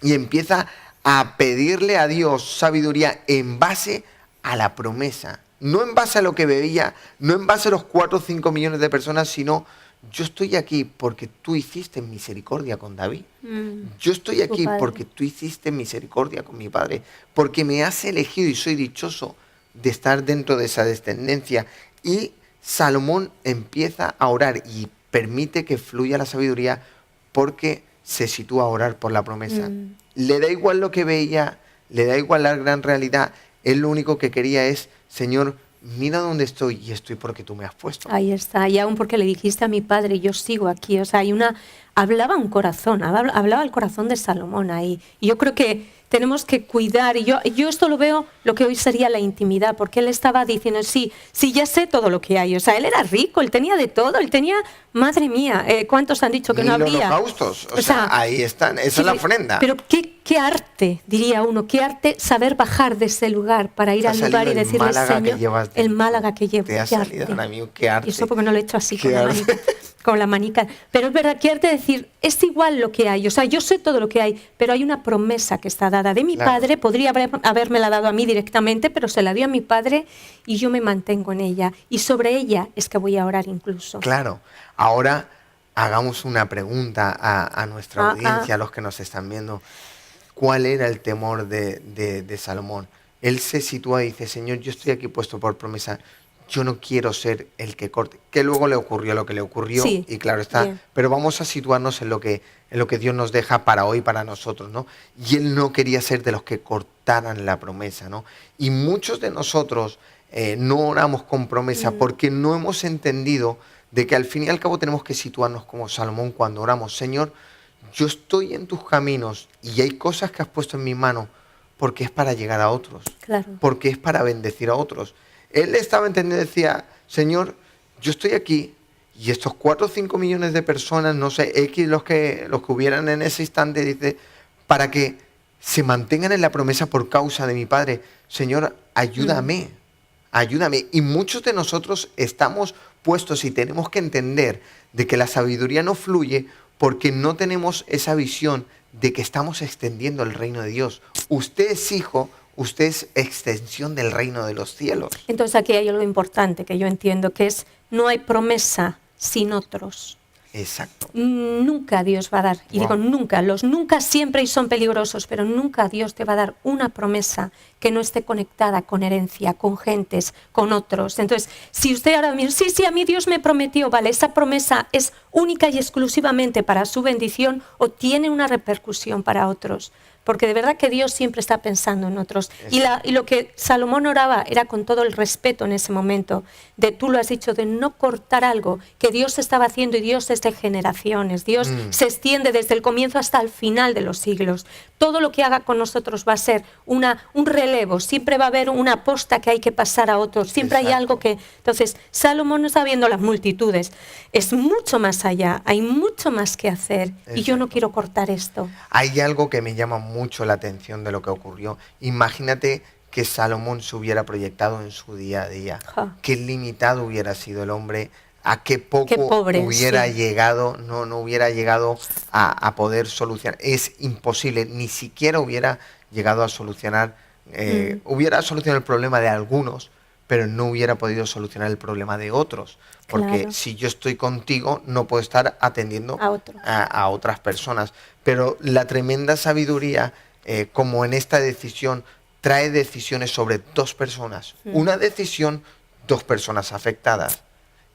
y empieza a pedirle a Dios sabiduría en base a la promesa, no en base a lo que veía, no en base a los 4 o 5 millones de personas, sino yo estoy aquí porque tú hiciste misericordia con David. Yo estoy aquí porque tú hiciste misericordia con mi padre, porque me has elegido y soy dichoso de estar dentro de esa descendencia. Y Salomón empieza a orar y permite que fluya la sabiduría porque se sitúa a orar por la promesa. Le da igual lo que veía, le da igual la gran realidad. Él lo único que quería es, Señor, mira dónde estoy y estoy porque tú me has puesto. Ahí está, y aún porque le dijiste a mi padre, yo sigo aquí. O sea, hablaba un corazón, hablaba el corazón de Salomón ahí. Y yo creo que tenemos que cuidar, y yo esto lo veo, lo que hoy sería la intimidad, porque él estaba diciendo, sí, ya sé todo lo que hay. O sea, él era rico, él tenía de todo, él tenía, madre mía, ¿cuántos han dicho que no habría? Holocaustos, o sea, ahí están, esa es la ofrenda. Pero qué arte, diría uno, qué arte saber bajar de ese lugar para ir al lugar y decirle, Señor, el Málaga que llevo, te ha salido, ahora mismo, qué arte. Y eso porque no lo he hecho así con la manica. Pero es verdad, qué arte decir, es igual lo que hay. O sea, yo sé todo lo que hay, pero hay una promesa que está dada de mi padre, podría habérmela dado a mí directamente, pero se la dio a mi padre y yo me mantengo en ella. Y sobre ella es que voy a orar incluso. Claro. Ahora hagamos una pregunta a nuestra audiencia, a los que nos están viendo. ¿Cuál era el temor de Salomón? Él se sitúa y dice, Señor, yo estoy aquí puesto por promesa, yo no quiero ser el que corte. Que luego le ocurrió lo que le ocurrió, sí, y claro está, bien. Pero vamos a situarnos en lo que Dios nos deja para hoy, para nosotros, ¿no? Y él no quería ser de los que cortaran la promesa, ¿no? Y muchos de nosotros no oramos con promesa porque no hemos entendido de que al fin y al cabo tenemos que situarnos como Salomón cuando oramos. Señor, yo estoy en tus caminos y hay cosas que has puesto en mi mano porque es para llegar a otros, claro, porque es para bendecir a otros. Él estaba entendiendo, decía, Señor, yo estoy aquí y estos 4 o 5 millones de personas, no sé, X los que hubieran en ese instante, dice, para que se mantengan en la promesa por causa de mi Padre. Señor, ayúdame, ayúdame. Y muchos de nosotros estamos puestos y tenemos que entender de que la sabiduría no fluye porque no tenemos esa visión de que estamos extendiendo el reino de Dios. Usted es hijo, usted es extensión del reino de los cielos. Entonces aquí hay algo importante que yo entiendo, que es no hay promesa sin otros. Exacto. Nunca Dios va a dar, y digo nunca, los nunca siempre y son peligrosos, pero nunca Dios te va a dar una promesa que no esté conectada con herencia, con gentes, con otros. Entonces, si usted ahora mismo, sí, a mí Dios me prometió, vale, esa promesa es única y exclusivamente para su bendición o tiene una repercusión para otros. Porque de verdad que Dios siempre está pensando en otros. Y lo que Salomón oraba era con todo el respeto en ese momento, de tú lo has dicho, de no cortar algo que Dios estaba haciendo, y Dios es de generaciones. Dios se extiende desde el comienzo hasta el final de los siglos. Todo lo que haga con nosotros va a ser un relevo, siempre va a haber una posta que hay que pasar a otros, siempre hay algo que... Entonces, Salomón no está viendo las multitudes, es mucho más allá, hay mucho más que hacer, y yo no quiero cortar esto. Hay algo que me llama mucho la atención de lo que ocurrió. Imagínate que Salomón se hubiera proyectado en su día a día. Qué limitado hubiera sido el hombre, a qué poco hubiera llegado, no hubiera llegado a poder solucionar. Es imposible, ni siquiera hubiera llegado a solucionar, hubiera solucionado el problema de algunos, pero no hubiera podido solucionar el problema de otros. Porque si yo estoy contigo, no puedo estar atendiendo a otras personas. Pero la tremenda sabiduría, como en esta decisión, trae decisiones sobre 2 personas. Una decisión, 2 personas afectadas.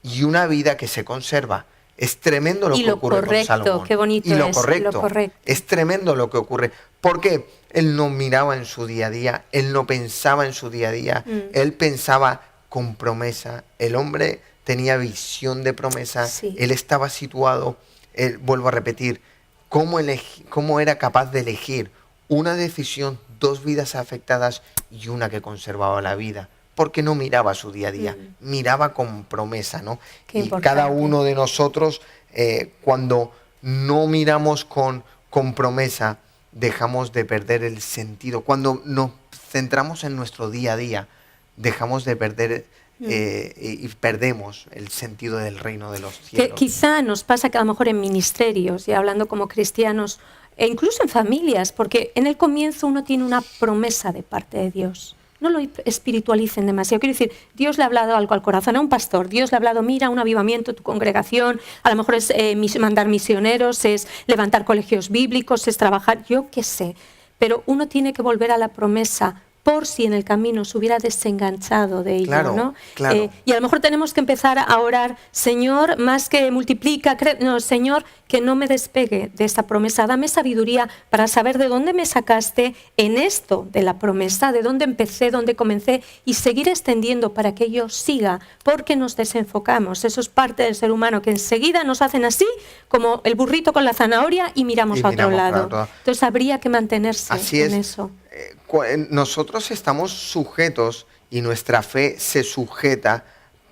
Y una vida que se conserva. Es tremendo lo Y que lo ocurre correcto, con Salomón. qué bonito y lo es, correcto, lo correcto. Es tremendo lo que ocurre. Porque él no miraba en su día a día, él no pensaba en su día a día, él pensaba con promesa. El hombre tenía visión de promesa, Sí. él estaba situado, vuelvo a repetir, cómo era capaz de elegir una decisión, 2 vidas afectadas y una que conservaba la vida. Porque no miraba su día a día, miraba con promesa, ¿no? Qué y importante. cada uno de nosotros, cuando no miramos con promesa, dejamos de perder el sentido. Cuando nos centramos en nuestro día a día, dejamos de perder y perdemos el sentido del reino de los cielos. Que quizá nos pasa que a lo mejor en ministerios, y hablando como cristianos, e incluso en familias, porque en el comienzo uno tiene una promesa de parte de Dios. No lo espiritualicen demasiado. Quiero decir, Dios le ha hablado algo al corazón a un pastor. Dios le ha hablado, mira, un avivamiento, tu congregación. A lo mejor es mandar misioneros, es levantar colegios bíblicos, es trabajar, yo qué sé. Pero uno tiene que volver a la promesa por si en el camino se hubiera desenganchado de ello, Claro, ¿no? claro. Y a lo mejor tenemos que empezar a orar, Señor, más que multiplica, no, Señor, que no me despegue de esta promesa. Dame sabiduría para saber de dónde me sacaste en esto de la promesa, de dónde empecé, dónde comencé, y seguir extendiendo para que yo siga, porque nos desenfocamos. Eso es parte del ser humano, que enseguida nos hacen así, como el burrito con la zanahoria, y miramos a otro miramos para lado. otro lado. Entonces habría que mantenerse Así en es. eso. Nosotros estamos sujetos y nuestra fe se sujeta.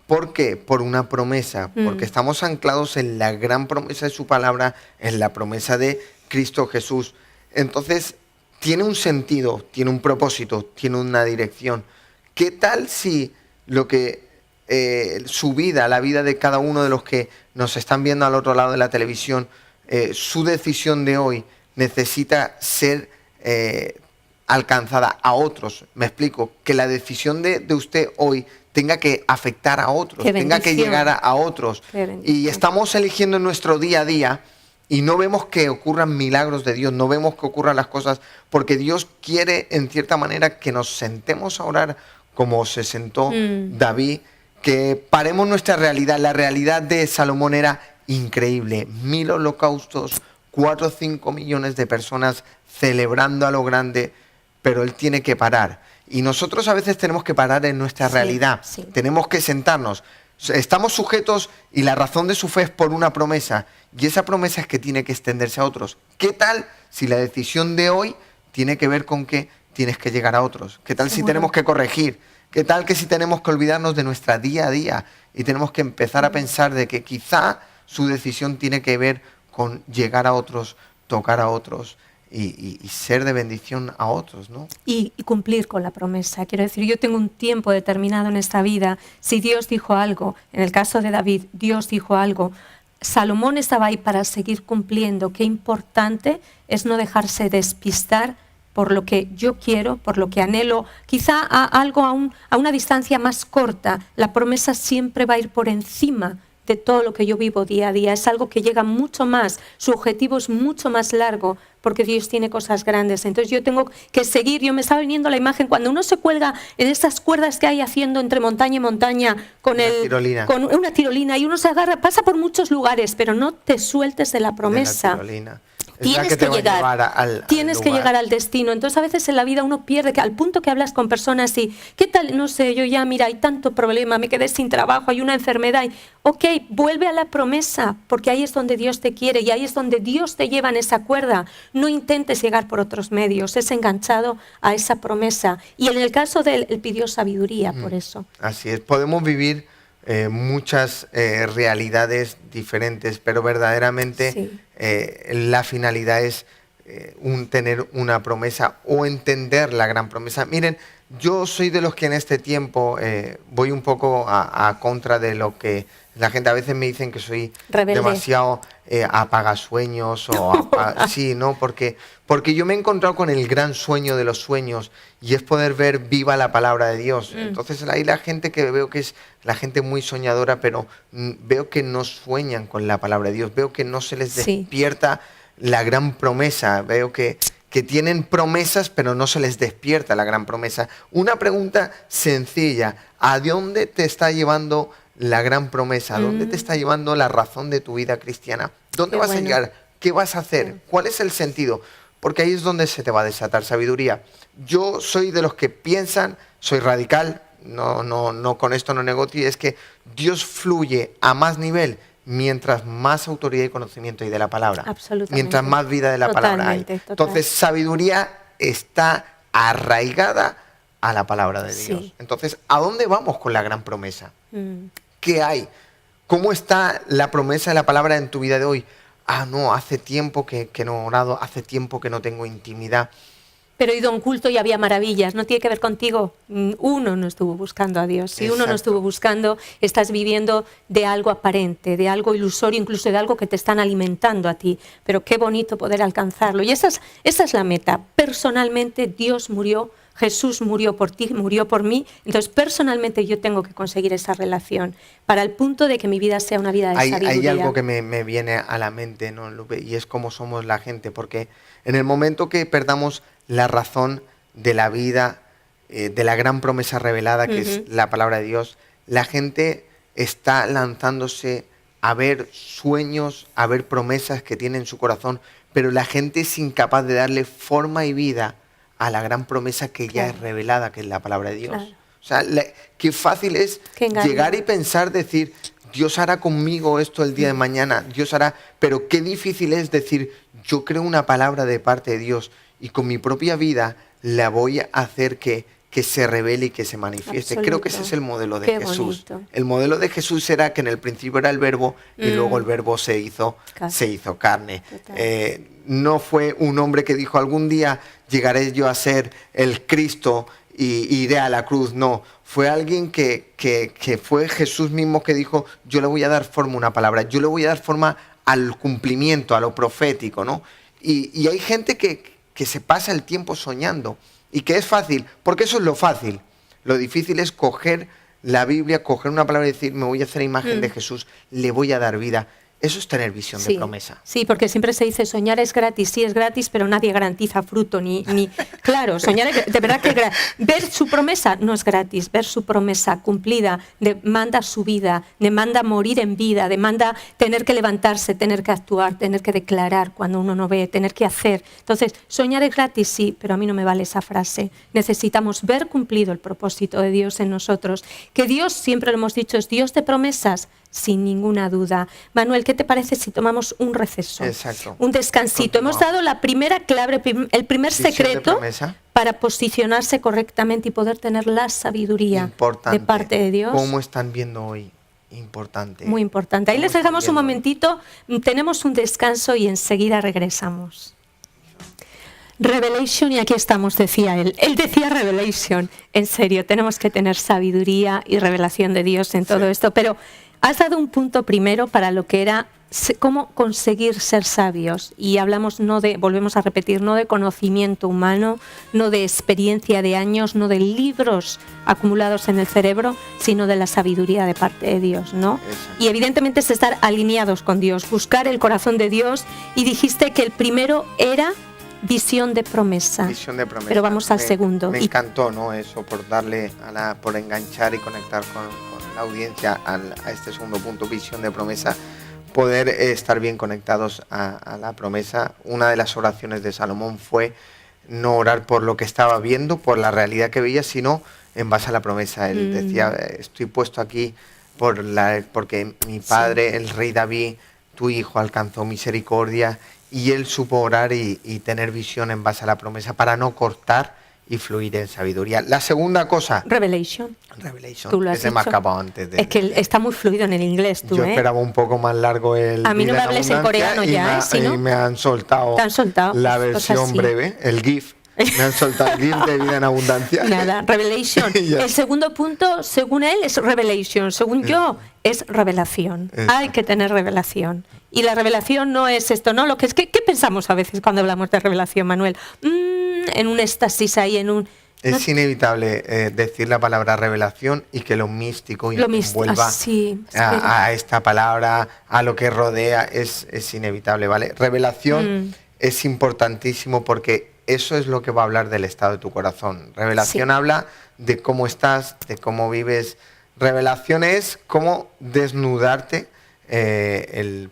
¿Por qué? Por una promesa, porque estamos anclados en la gran promesa de su palabra, en la promesa de Cristo Jesús. Entonces, tiene un sentido, tiene un propósito, tiene una dirección. ¿Qué tal si lo que su vida, la vida de cada uno de los que nos están viendo al otro lado de la televisión, su decisión de hoy necesita ser alcanzada a otros? Me explico, que la decisión de usted hoy tenga que afectar a otros, Qué tenga que bendición. llegar a otros. Qué bendición. Y estamos eligiendo en nuestro día a día y no vemos que ocurran milagros de Dios, no vemos que ocurran las cosas, porque Dios quiere en cierta manera que nos sentemos a orar como se sentó David, que paremos nuestra realidad. La realidad de Salomón era increíble. 1000 holocaustos, 4 o 5 millones de personas celebrando a lo grande, pero él tiene que parar. Y nosotros a veces tenemos que parar en nuestra realidad. Sí. Tenemos que sentarnos. Estamos sujetos y la razón de su fe es por una promesa. Y esa promesa es que tiene que extenderse a otros. ¿Qué tal si la decisión de hoy tiene que ver con que tienes que llegar a otros? ¿Qué tal si tenemos que corregir? ¿Qué tal que si tenemos que olvidarnos de nuestra día a día y tenemos que empezar a pensar de que quizá su decisión tiene que ver con llegar a otros, tocar a otros y ser de bendición a otros, ¿no? Y cumplir con la promesa. Quiero decir, yo tengo un tiempo determinado en esta vida. Si Dios dijo algo, en el caso de David, Dios dijo algo, Salomón estaba ahí para seguir cumpliendo. Qué importante es no dejarse despistar por lo que yo quiero, por lo que anhelo, quizá a algo a una distancia más corta. La promesa siempre va a ir por encima de todo lo que yo vivo día a día. Es algo que llega mucho más, su objetivo es mucho más largo, porque Dios tiene cosas grandes. Entonces yo tengo que seguir. Yo me estaba viniendo la imagen cuando uno se cuelga en estas cuerdas que hay haciendo entre montaña y montaña con una tirolina, y uno se agarra, pasa por muchos lugares, pero no te sueltes de la promesa. Tienes que llegar, tienes que llegar al destino. Entonces a veces en la vida uno pierde, que al punto que hablas con personas y ¿qué tal? No sé, yo ya, mira, hay tanto problema, me quedé sin trabajo, hay una enfermedad. Ok, vuelve a la promesa, porque ahí es donde Dios te quiere y ahí es donde Dios te lleva en esa cuerda. No intentes llegar por otros medios, es enganchado a esa promesa. Y en el caso de él pidió sabiduría por eso. Así es, podemos vivir muchas realidades diferentes, pero verdaderamente Sí. La finalidad es tener una promesa o entender la gran promesa. Miren, yo soy de los que en este tiempo voy un poco a contra de lo que la gente a veces me dicen que soy Rebelde. demasiado apagasueños o sí, ¿no? Porque yo me he encontrado con el gran sueño de los sueños y es poder ver viva la palabra de Dios. Entonces ahí la gente que veo que es la gente muy soñadora, pero veo que no sueñan con la palabra de Dios, veo que no se les despierta la gran promesa, veo que tienen promesas pero no se les despierta la gran promesa. Una pregunta sencilla: ¿a dónde te está llevando la gran promesa? ¿Dónde te está llevando la razón de tu vida cristiana? ¿Dónde vas a llegar? ¿Qué vas a hacer? ¿Cuál es el sentido? Porque ahí es donde se te va a desatar sabiduría. Yo soy de los que piensan, soy radical, no con esto no negocio, es que Dios fluye a más nivel mientras más autoridad y conocimiento hay de la palabra. Absolutamente. Mientras más vida de la palabra hay. Entonces, sabiduría está arraigada a la palabra de Dios. Sí. Entonces, ¿a dónde vamos con la gran promesa? ¿Qué hay? ¿Cómo está la promesa de la palabra en tu vida de hoy? No, hace tiempo que no he orado, hace tiempo que no tengo intimidad. Pero he ido a un culto y había maravillas. ¿No tiene que ver contigo? Uno no estuvo buscando a Dios. Si uno no estuvo buscando, estás viviendo de algo aparente, de algo ilusorio, incluso de algo que te están alimentando a ti. Pero qué bonito poder alcanzarlo. Y esa es la meta. Personalmente, Dios murió, Jesús murió por ti, murió por mí. Entonces, personalmente, yo tengo que conseguir esa relación para el punto de que mi vida sea una vida de sabiduría. Hay algo que me viene a la mente, ¿no, Lupe? Y es cómo somos la gente. Porque en el momento que perdamos la razón de la vida, de la gran promesa revelada que es la palabra de Dios, la gente está lanzándose a ver sueños, a ver promesas que tiene en su corazón, pero la gente es incapaz de darle forma y vida a la gran promesa que ya es revelada, que es la palabra de Dios. Claro. O sea, qué fácil es llegar y pensar, decir, Dios hará conmigo esto el día de mañana, Dios hará, pero qué difícil es decir, yo creo una palabra de parte de Dios y con mi propia vida la voy a hacer que se revele y que se manifieste. Absoluto. Creo que ese es el modelo de Qué Jesús. bonito. El modelo de Jesús era que en el principio era el verbo y luego el verbo se hizo carne. No fue un hombre que dijo, algún día llegaré yo a ser el Cristo y iré a la cruz. No, fue alguien que fue Jesús mismo que dijo, yo le voy a dar forma a una palabra, yo le voy a dar forma al cumplimiento, a lo profético, ¿no? Y hay gente que se pasa el tiempo soñando y que es fácil, porque eso es lo fácil. Lo difícil es coger la Biblia, coger una palabra y decir, me voy a hacer imagen de Jesús, le voy a dar vida. Eso es tener visión de promesa. Sí, porque siempre se dice soñar es gratis, sí es gratis, pero nadie garantiza fruto ni claro, soñar es, de verdad que ver su promesa no es gratis, ver su promesa cumplida demanda su vida, demanda morir en vida, demanda tener que levantarse, tener que actuar, tener que declarar cuando uno no ve, tener que hacer. Entonces, soñar es gratis, sí, pero a mí no me vale esa frase. Necesitamos ver cumplido el propósito de Dios en nosotros, que Dios, siempre lo hemos dicho, es Dios de promesas, sin ninguna duda. Manuel, ¿qué te parece si tomamos un receso? Exacto. Un descansito. Hemos dado la primera clave, el primer secreto para posicionarse correctamente y poder tener la sabiduría de parte de Dios. ¿Cómo están viendo hoy? Importante. Muy importante. Ahí les dejamos un momentito, tenemos un descanso y enseguida regresamos. Revelation, y aquí estamos, decía él. Él decía Revelation. En serio, tenemos que tener sabiduría y revelación de Dios en todo esto, pero has dado un punto primero para lo que era cómo conseguir ser sabios. Y hablamos volvemos a repetir, no de conocimiento humano, no de experiencia de años, no de libros acumulados en el cerebro, sino de la sabiduría de parte de Dios, ¿no? Y evidentemente es estar alineados con Dios, buscar el corazón de Dios. Y dijiste que el primero era visión de promesa. Visión de promesa. Pero vamos al segundo. Me encantó, ¿no? Eso, por darle por enganchar y conectar con la audiencia a este segundo punto, visión de promesa, poder estar bien conectados a la promesa. Una de las oraciones de Salomón fue no orar por lo que estaba viendo, por la realidad que veía, sino en base a la promesa. Él decía, estoy puesto aquí porque mi padre, el rey David, tu hijo, alcanzó misericordia, y él supo orar y tener visión en base a la promesa para no cortar y fluir en sabiduría. La segunda cosa... Revelation. Tú lo has Ese me ha acabado antes de... Es que está muy fluido en el inglés, tú, Yo esperaba un poco más largo el... A mí no me hables en coreano ya, ¿sí, no? Y me han soltado, la versión breve, el GIF. Me han soltado el GIF de Vida en Abundancia. Nada, Revelation. El segundo punto, según él, es Revelation. Según yo, es revelación. Hay que tener revelación. Y la revelación no es esto, ¿no? ¿Qué pensamos a veces cuando hablamos de revelación, Manuel? En un éxtasis ahí, en un... Es inevitable decir la palabra revelación y que lo místico envuelva a esta palabra, a lo que rodea, es inevitable, ¿vale? Revelación es importantísimo porque eso es lo que va a hablar del estado de tu corazón. Revelación habla de cómo estás, de cómo vives Revelación es como desnudarte,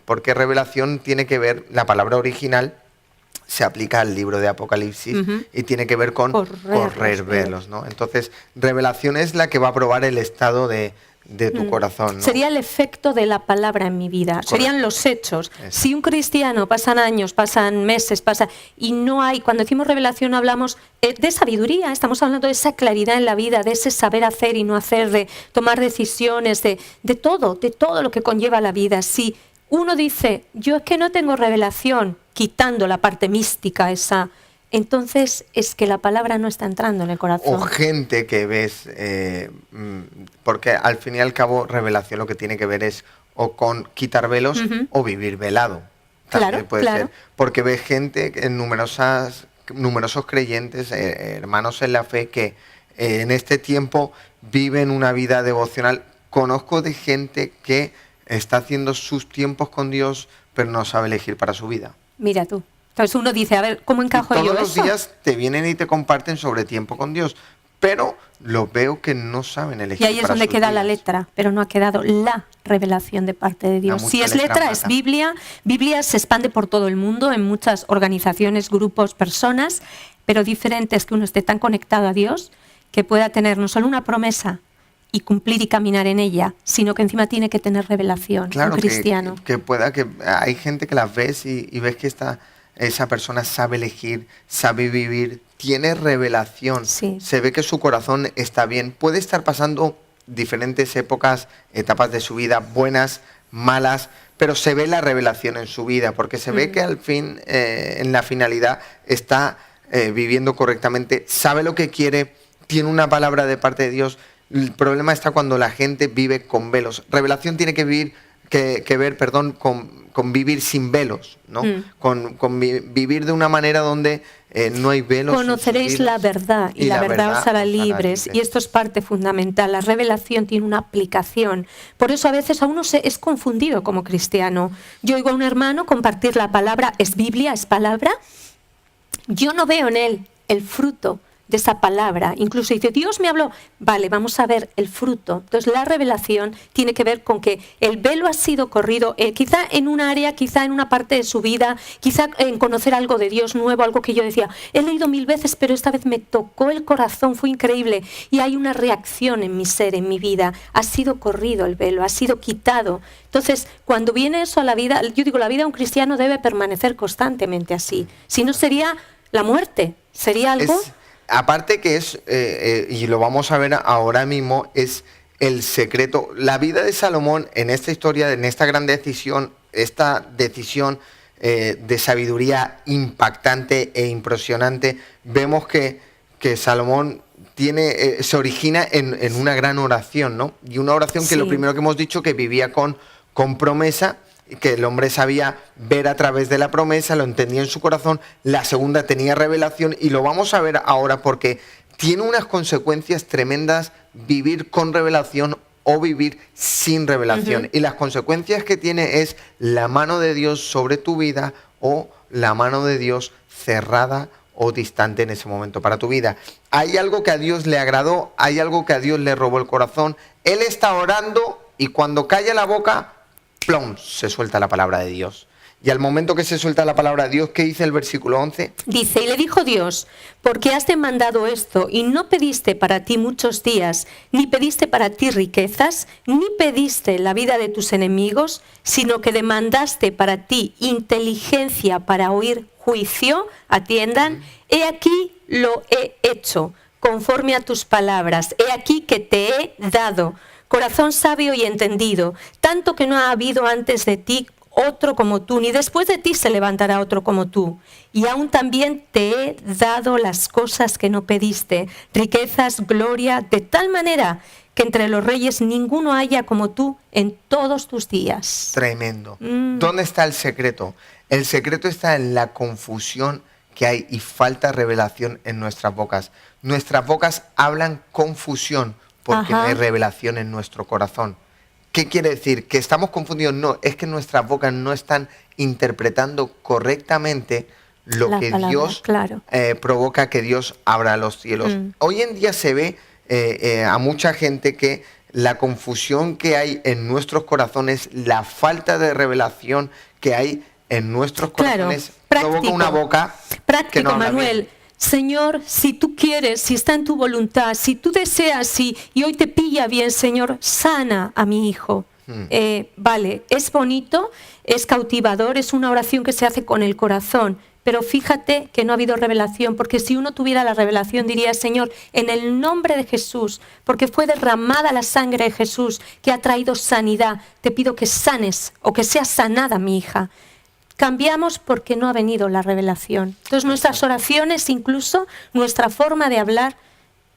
porque revelación tiene que ver, la palabra original se aplica al libro de Apocalipsis y tiene que ver con correr velos, ¿no? Entonces, revelación es la que va a probar el estado de tu corazón, ¿no? Sería el efecto de la palabra en mi vida. Correcto. Serían los hechos. Eso. Si un cristiano, pasan años, pasan meses, y no hay, cuando decimos revelación hablamos de sabiduría, estamos hablando de esa claridad en la vida, de ese saber hacer y no hacer, de tomar decisiones, de todo lo que conlleva la vida. Si uno dice, yo es que no tengo revelación, quitando la parte mística esa, entonces es que la palabra no está entrando en el corazón. O gente que ves, porque al fin y al cabo revelación lo que tiene que ver es o con quitar velos o vivir velado. También puede ser. Porque ves gente, numerosos creyentes, hermanos en la fe, que en este tiempo viven una vida devocional. Conozco de gente que está haciendo sus tiempos con Dios, pero no sabe elegir para su vida. Mira tú. Entonces uno dice, a ver, ¿cómo encajo yo eso? Todos los días te vienen y te comparten sobre tiempo con Dios, pero lo veo que no saben elegir. Y ahí es donde queda la letra, pero no ha quedado la revelación de parte de Dios. Si es letra, es Biblia. Biblia se expande por todo el mundo, en muchas organizaciones, grupos, personas, pero diferente es que uno esté tan conectado a Dios que pueda tener no solo una promesa y cumplir y caminar en ella, sino que encima tiene que tener revelación, claro, un cristiano. Que hay gente que las ves y ves que esa persona sabe elegir, sabe vivir, tiene revelación, se ve que su corazón está bien, puede estar pasando diferentes etapas de su vida, buenas, malas, pero se ve la revelación en su vida, porque se ve que al fin, en la finalidad, está viviendo correctamente, sabe lo que quiere, tiene una palabra de parte de Dios. El problema está cuando la gente vive con velos. Revelación tiene que ver con vivir sin velos, ¿no? Con vivir de una manera donde no hay velos. Conoceréis la verdad y la verdad os hará libres. Y esto es parte fundamental. La revelación tiene una aplicación. Por eso a veces a uno es confundido como cristiano. Yo oigo a un hermano compartir la palabra, es Biblia, es palabra. Yo no veo en él el fruto de esa palabra. Incluso dice, Dios me habló. Vale, vamos a ver el fruto. Entonces la revelación tiene que ver con que el velo ha sido corrido, quizá en un área, quizá en una parte de su vida, quizá en conocer algo de Dios nuevo, algo que yo decía, he leído 1000 veces, pero esta vez me tocó el corazón, fue increíble. Y hay una reacción en mi ser, en mi vida. Ha sido corrido el velo, ha sido quitado. Entonces, cuando viene eso a la vida, yo digo, la vida de un cristiano debe permanecer constantemente así. Si no sería la muerte, sería algo... Aparte que es, y lo vamos a ver ahora mismo, es el secreto. La vida de Salomón en esta historia, en esta gran decisión, esta decisión de sabiduría impactante e impresionante, vemos que Salomón se origina en una gran oración, ¿no? Y una oración que lo primero que hemos dicho, que vivía con promesa, que el hombre sabía ver a través de la promesa, lo entendía en su corazón. La segunda tenía revelación, y lo vamos a ver ahora porque tiene unas consecuencias tremendas vivir con revelación o vivir sin revelación. Y las consecuencias que tiene es la mano de Dios sobre tu vida o la mano de Dios cerrada o distante en ese momento para tu vida. Hay algo que a Dios le agradó, hay algo que a Dios le robó el corazón. Él está orando y cuando calla la boca, ¡plum!, se suelta la palabra de Dios. Y al momento que se suelta la palabra de Dios, ¿qué dice el versículo 11? Dice, y le dijo Dios, porque has demandado esto y no pediste para ti muchos días, ni pediste para ti riquezas, ni pediste la vida de tus enemigos, sino que demandaste para ti inteligencia para oír juicio, atiendan, he aquí lo he hecho, conforme a tus palabras, he aquí que te he dado corazón sabio y entendido, tanto que no ha habido antes de ti otro como tú, ni después de ti se levantará otro como tú. Y aún también te he dado las cosas que no pediste, riquezas, gloria, de tal manera que entre los reyes ninguno haya como tú en todos tus días. Tremendo. ¿Dónde está el secreto? El secreto está en la confusión que hay y falta revelación en nuestras bocas. Nuestras bocas hablan confusión, porque no hay revelación en nuestro corazón. ¿Qué quiere decir? ¿Que estamos confundidos? No, es que nuestras bocas no están interpretando correctamente lo que Dios provoca que Dios abra los cielos. Hoy en día se ve a mucha gente que la confusión que hay en nuestros corazones, la falta de revelación que hay en nuestros corazones, provoca una boca que no habla Manuel. bien. Señor, si tú quieres, si está en tu voluntad, si tú deseas y hoy te pilla bien, Señor, sana a mi hijo. Vale, es bonito, es cautivador, es una oración que se hace con el corazón, pero fíjate que no ha habido revelación, porque si uno tuviera la revelación diría, Señor, en el nombre de Jesús, porque fue derramada la sangre de Jesús que ha traído sanidad, te pido que sanes o que sea sanada mi hija. Cambiamos porque no ha venido la revelación. Entonces nuestras oraciones, incluso nuestra forma de hablar,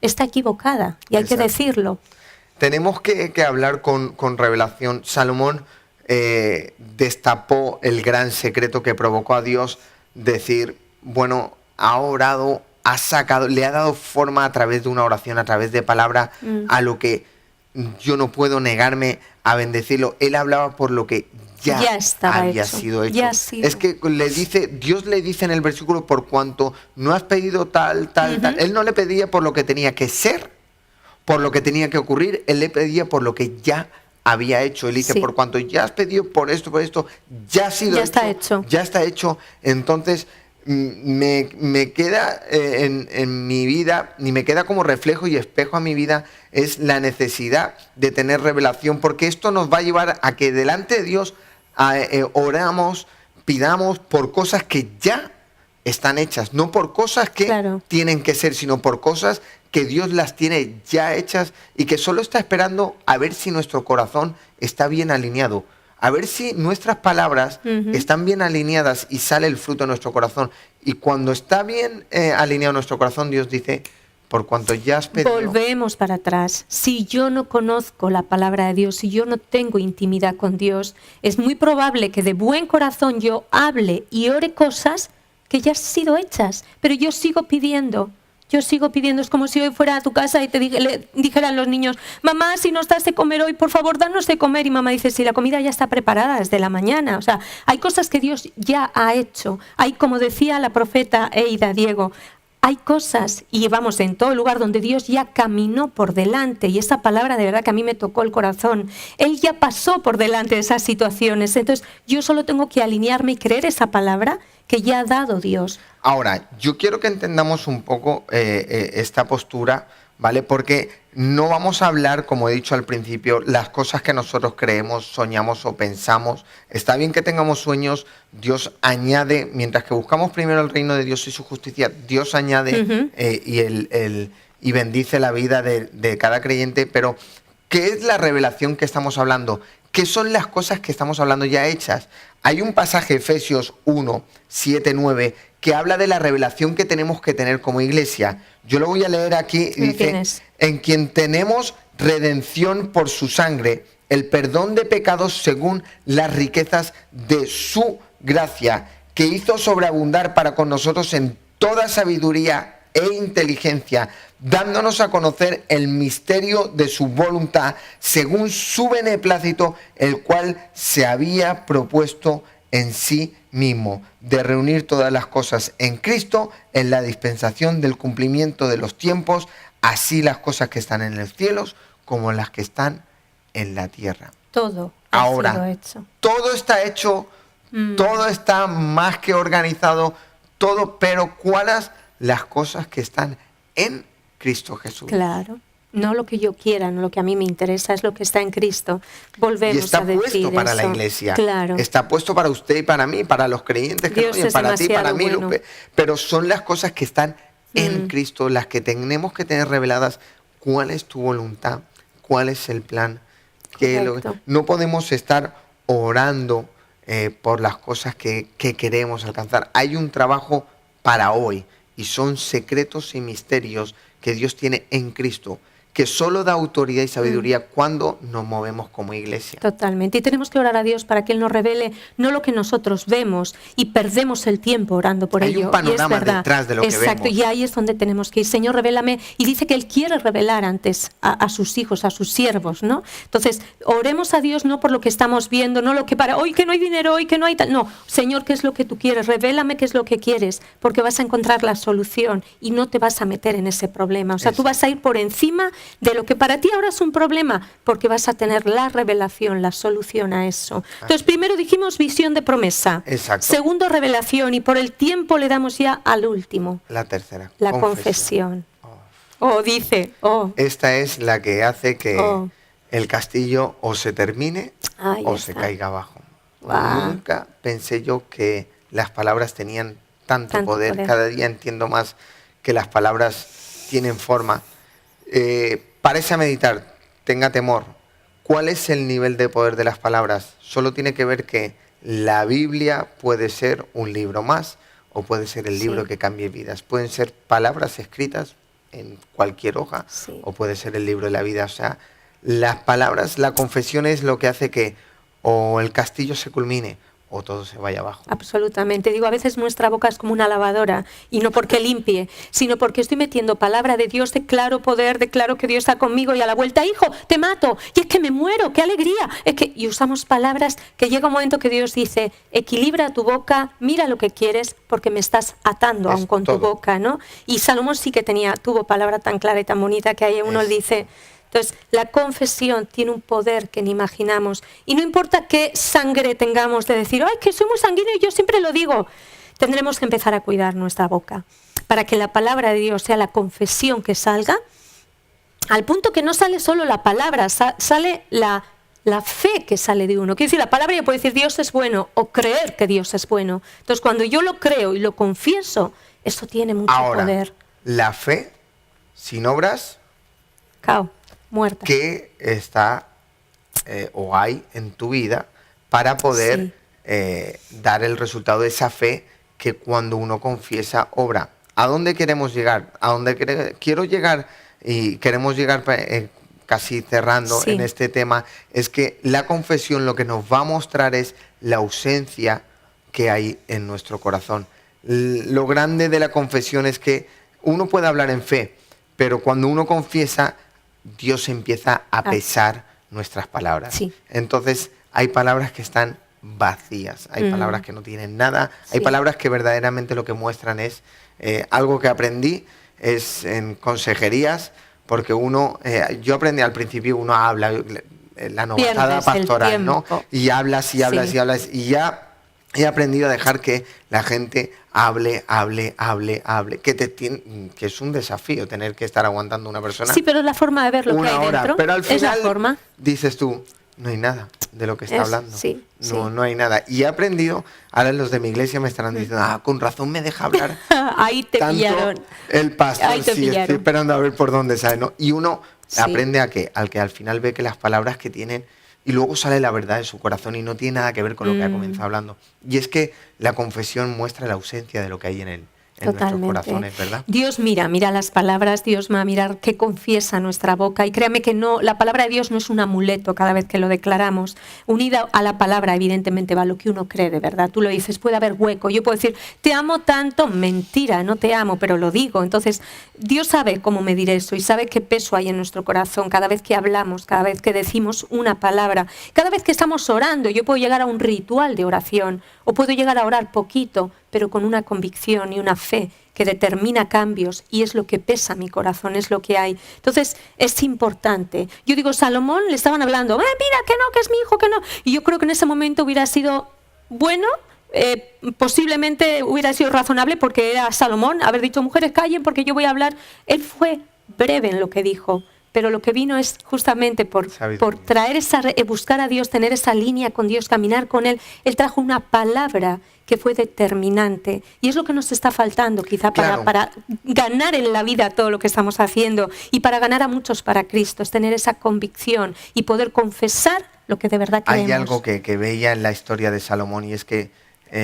está equivocada y hay que decirlo. Tenemos que hablar con revelación. Salomón destapó el gran secreto que provocó a Dios, decir, bueno, ha orado, ha sacado, le ha dado forma a través de una oración, a través de palabra, a lo que yo no puedo negarme a bendecirlo. Él hablaba por lo que ya había sido hecho. Es que Dios le dice en el versículo, por cuanto no has pedido tal. Él no le pedía por lo que tenía que ser, por lo que tenía que ocurrir, él le pedía por lo que ya había hecho. Él dice, por cuanto ya has pedido por esto, ya ha sido hecho. Ya está hecho. Entonces, me queda en mi vida, ni me queda como reflejo y espejo a mi vida, es la necesidad de tener revelación, porque esto nos va a llevar a que delante de Dios oramos, pidamos por cosas que ya están hechas, no por cosas que tienen que ser, sino por cosas que Dios las tiene ya hechas y que solo está esperando a ver si nuestro corazón está bien alineado, a ver si nuestras palabras están bien alineadas y sale el fruto de nuestro corazón. Y cuando está bien alineado nuestro corazón, Dios dice, por cuanto ya has pedido... Volvemos para atrás. Si yo no conozco la palabra de Dios, si yo no tengo intimidad con Dios, es muy probable que de buen corazón yo hable y ore cosas que ya han sido hechas, pero yo sigo pidiendo. Es como si hoy fuera a tu casa y le dijeran los niños, mamá, si nos das de comer hoy, por favor, danos de comer. Y mamá dice, si la comida ya está preparada desde la mañana. O sea, hay cosas que Dios ya ha hecho. Hay, como decía la profeta Eida, Diego, hay cosas, y vamos, en todo lugar donde Dios ya caminó por delante, y esa palabra de verdad que a mí me tocó el corazón. Él ya pasó por delante de esas situaciones. Entonces, yo solo tengo que alinearme y creer esa palabra que ya ha dado Dios. Ahora, yo quiero que entendamos un poco esta postura, ¿vale? Porque no vamos a hablar, como he dicho al principio, las cosas que nosotros creemos, soñamos o pensamos. Está bien que tengamos sueños, Dios añade, mientras que buscamos primero el reino de Dios y su justicia, Dios añade y bendice la vida de cada creyente, pero ¿qué es la revelación que estamos hablando? ¿Qué son las cosas que estamos hablando ya hechas? Hay un pasaje, Efesios 1, 7, 9, que habla de la revelación que tenemos que tener como iglesia. Yo lo voy a leer aquí. Dice, en quien tenemos redención por su sangre, el perdón de pecados según las riquezas de su gracia, que hizo sobreabundar para con nosotros en toda sabiduría e inteligencia, dándonos a conocer el misterio de su voluntad, según su beneplácito, el cual se había propuesto en sí mismo, de reunir todas las cosas en Cristo, en la dispensación del cumplimiento de los tiempos, así las cosas que están en los cielos como las que están en la tierra. Todo ahora ha sido hecho. Todo está hecho, todo está más que organizado, todo, pero ¿cuáles las cosas que están en Cristo Jesús? Claro. No lo que yo quiera, no lo que a mí me interesa, es lo que está en Cristo. Volvemos a decir eso. Y está puesto para la iglesia. Claro. Está puesto para usted y para mí, para los creyentes que Dios no, para ti, para mí, bueno. Lupe. Pero son las cosas que están en Cristo, las que tenemos que tener reveladas. ¿Cuál es tu voluntad? ¿Cuál es el plan? No podemos estar orando por las cosas que queremos alcanzar. Hay un trabajo para hoy y son secretos y misterios que Dios tiene en Cristo, que solo da autoridad y sabiduría cuando nos movemos como iglesia. Totalmente. Y tenemos que orar a Dios para que Él nos revele no lo que nosotros vemos y perdemos el tiempo orando por ello. Hay un panorama detrás de lo que vemos. Exacto. Y ahí es donde tenemos que ir. Señor, revélame. Y dice que Él quiere revelar antes a sus hijos, a sus siervos, ¿no? Entonces, oremos a Dios no por lo que estamos viendo, no lo que para hoy que no hay dinero, hoy que no hay tal. No, Señor, ¿qué es lo que tú quieres? Revélame qué es lo que quieres, porque vas a encontrar la solución y no te vas a meter en ese problema. O sea, tú vas a ir por encima de lo que para ti ahora es un problema, porque vas a tener la revelación, la solución a eso. Entonces, primero dijimos visión de promesa. Exacto. Segundo, revelación, y por el tiempo le damos ya al último. La tercera. La confesión. Dice. Esta es la que hace que Oh. el castillo o se termine Ahí o está. se caiga abajo. Guau. Nunca pensé yo que las palabras tenían tanto poder. poder. Cada día entiendo más que las palabras tienen forma. Párese a meditar, tenga temor. ¿Cuál es el nivel de poder de las palabras? Solo tiene que ver que la Biblia puede ser un libro más o puede ser el libro Sí. que cambie vidas. Pueden ser palabras escritas en cualquier hoja Sí. o puede ser el libro de la vida. O sea, las palabras, la confesión es lo que hace que o el castillo se culmine o todo se vaya abajo. Absolutamente. Digo, a veces nuestra boca es como una lavadora, y no porque limpie, sino porque estoy metiendo palabra de Dios, declaro poder, declaro que Dios está conmigo, y a la vuelta, hijo, te mato, y es que me muero, qué alegría. Y usamos palabras que llega un momento que Dios dice, equilibra tu boca, mira lo que quieres, porque me estás atando Es aún con todo. tu boca, ¿no? Y Salomón sí que tuvo palabra tan clara y tan bonita que ahí uno Es- dice... Entonces, la confesión tiene un poder que ni imaginamos. Y no importa qué sangre tengamos de decir, ¡ay, que soy muy sanguíneo! Y yo siempre lo digo. Tendremos que empezar a cuidar nuestra boca para que la palabra de Dios sea la confesión que salga, al punto que no sale solo la palabra, sale la fe que sale de uno. Quiere decir, la palabra yo puedo decir Dios es bueno o creer que Dios es bueno. Entonces, cuando yo lo creo y lo confieso, eso tiene mucho Ahora, poder. la fe sin obras, Cao, muerta. ¿qué está o hay en tu vida para poder dar el resultado de esa fe que cuando uno confiesa obra? ¿A dónde queremos llegar? ¿A dónde quiero llegar? Y queremos llegar casi cerrando Sí. en este tema, es que la confesión lo que nos va a mostrar es la ausencia que hay en nuestro corazón. Lo grande de la confesión es que uno puede hablar en fe, pero cuando uno confiesa, Dios empieza a pesar nuestras palabras. Sí. Entonces, hay palabras que están vacías, hay palabras que no tienen nada, hay Sí. palabras que verdaderamente lo que muestran es algo que aprendí, es en consejerías, porque yo aprendí al principio, uno habla, la novatada Pierdes el pastoral, ¿no? tiempo. Y hablas y hablas Sí. y hablas, y ya he aprendido a dejar que la gente hable, que es un desafío tener que estar aguantando a una persona Sí, pero es la forma de ver lo que una hay hora, dentro. pero al es la final forma. dices tú, no hay nada de lo que está hablando. Sí, sí. No hay nada. Y he aprendido, ahora los de mi iglesia me estarán diciendo, con razón me deja hablar. Ahí te tanto pillaron. el pastor, Ahí te sí, pillaron. estoy esperando a ver por dónde sale, ¿no? Y uno Sí. aprende al que al final ve que las palabras que tienen, y luego sale la verdad de su corazón y no tiene nada que ver con lo que ha comenzado hablando. Y es que la confesión muestra la ausencia de lo que hay en nuestros Totalmente. corazones, ¿verdad? Dios mira las palabras, Dios va a mirar qué confiesa nuestra boca. Y créame que no, la palabra de Dios no es un amuleto cada vez que lo declaramos. Unida a la palabra, evidentemente, va lo que uno cree de verdad. Tú lo dices, puede haber hueco. Yo puedo decir, te amo tanto, mentira, no te amo, pero lo digo. Entonces, Dios sabe cómo medir eso y sabe qué peso hay en nuestro corazón cada vez que hablamos, cada vez que decimos una palabra, cada vez que estamos orando. Yo puedo llegar a un ritual de oración o puedo llegar a orar poquito, pero con una convicción y una fe que determina cambios, y es lo que pesa mi corazón, es lo que hay. Entonces, es importante. Yo digo, Salomón le estaban hablando, mira, que no, que es mi hijo, que no. Y yo creo que en ese momento hubiera sido bueno, posiblemente hubiera sido razonable, porque era Salomón, haber dicho, mujeres, callen porque yo voy a hablar. Él fue breve en lo que dijo, pero lo que vino es justamente por traer buscar a Dios, tener esa línea con Dios, caminar con Él. Él trajo una palabra que fue determinante, y es lo que nos está faltando quizá para ganar en la vida todo lo que estamos haciendo, y para ganar a muchos para Cristo, es tener esa convicción y poder confesar lo que de verdad creemos. Hay algo que veía en la historia de Salomón, y es que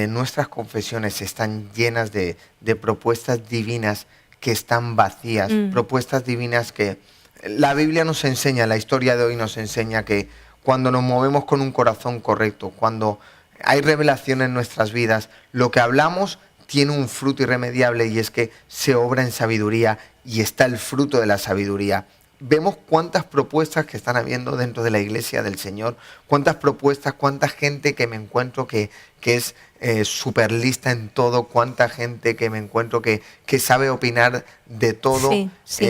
nuestras confesiones están llenas de propuestas divinas que están vacías, propuestas divinas que la Biblia nos enseña, la historia de hoy nos enseña que cuando nos movemos con un corazón correcto, cuando hay revelación en nuestras vidas, lo que hablamos tiene un fruto irremediable, y es que se obra en sabiduría y está el fruto de la sabiduría. vemos cuántas propuestas que están habiendo dentro de la iglesia del Señor, cuántas propuestas, cuánta gente que me encuentro que es súper lista en todo, cuánta gente que me encuentro que sabe opinar de todo, Sí, sí.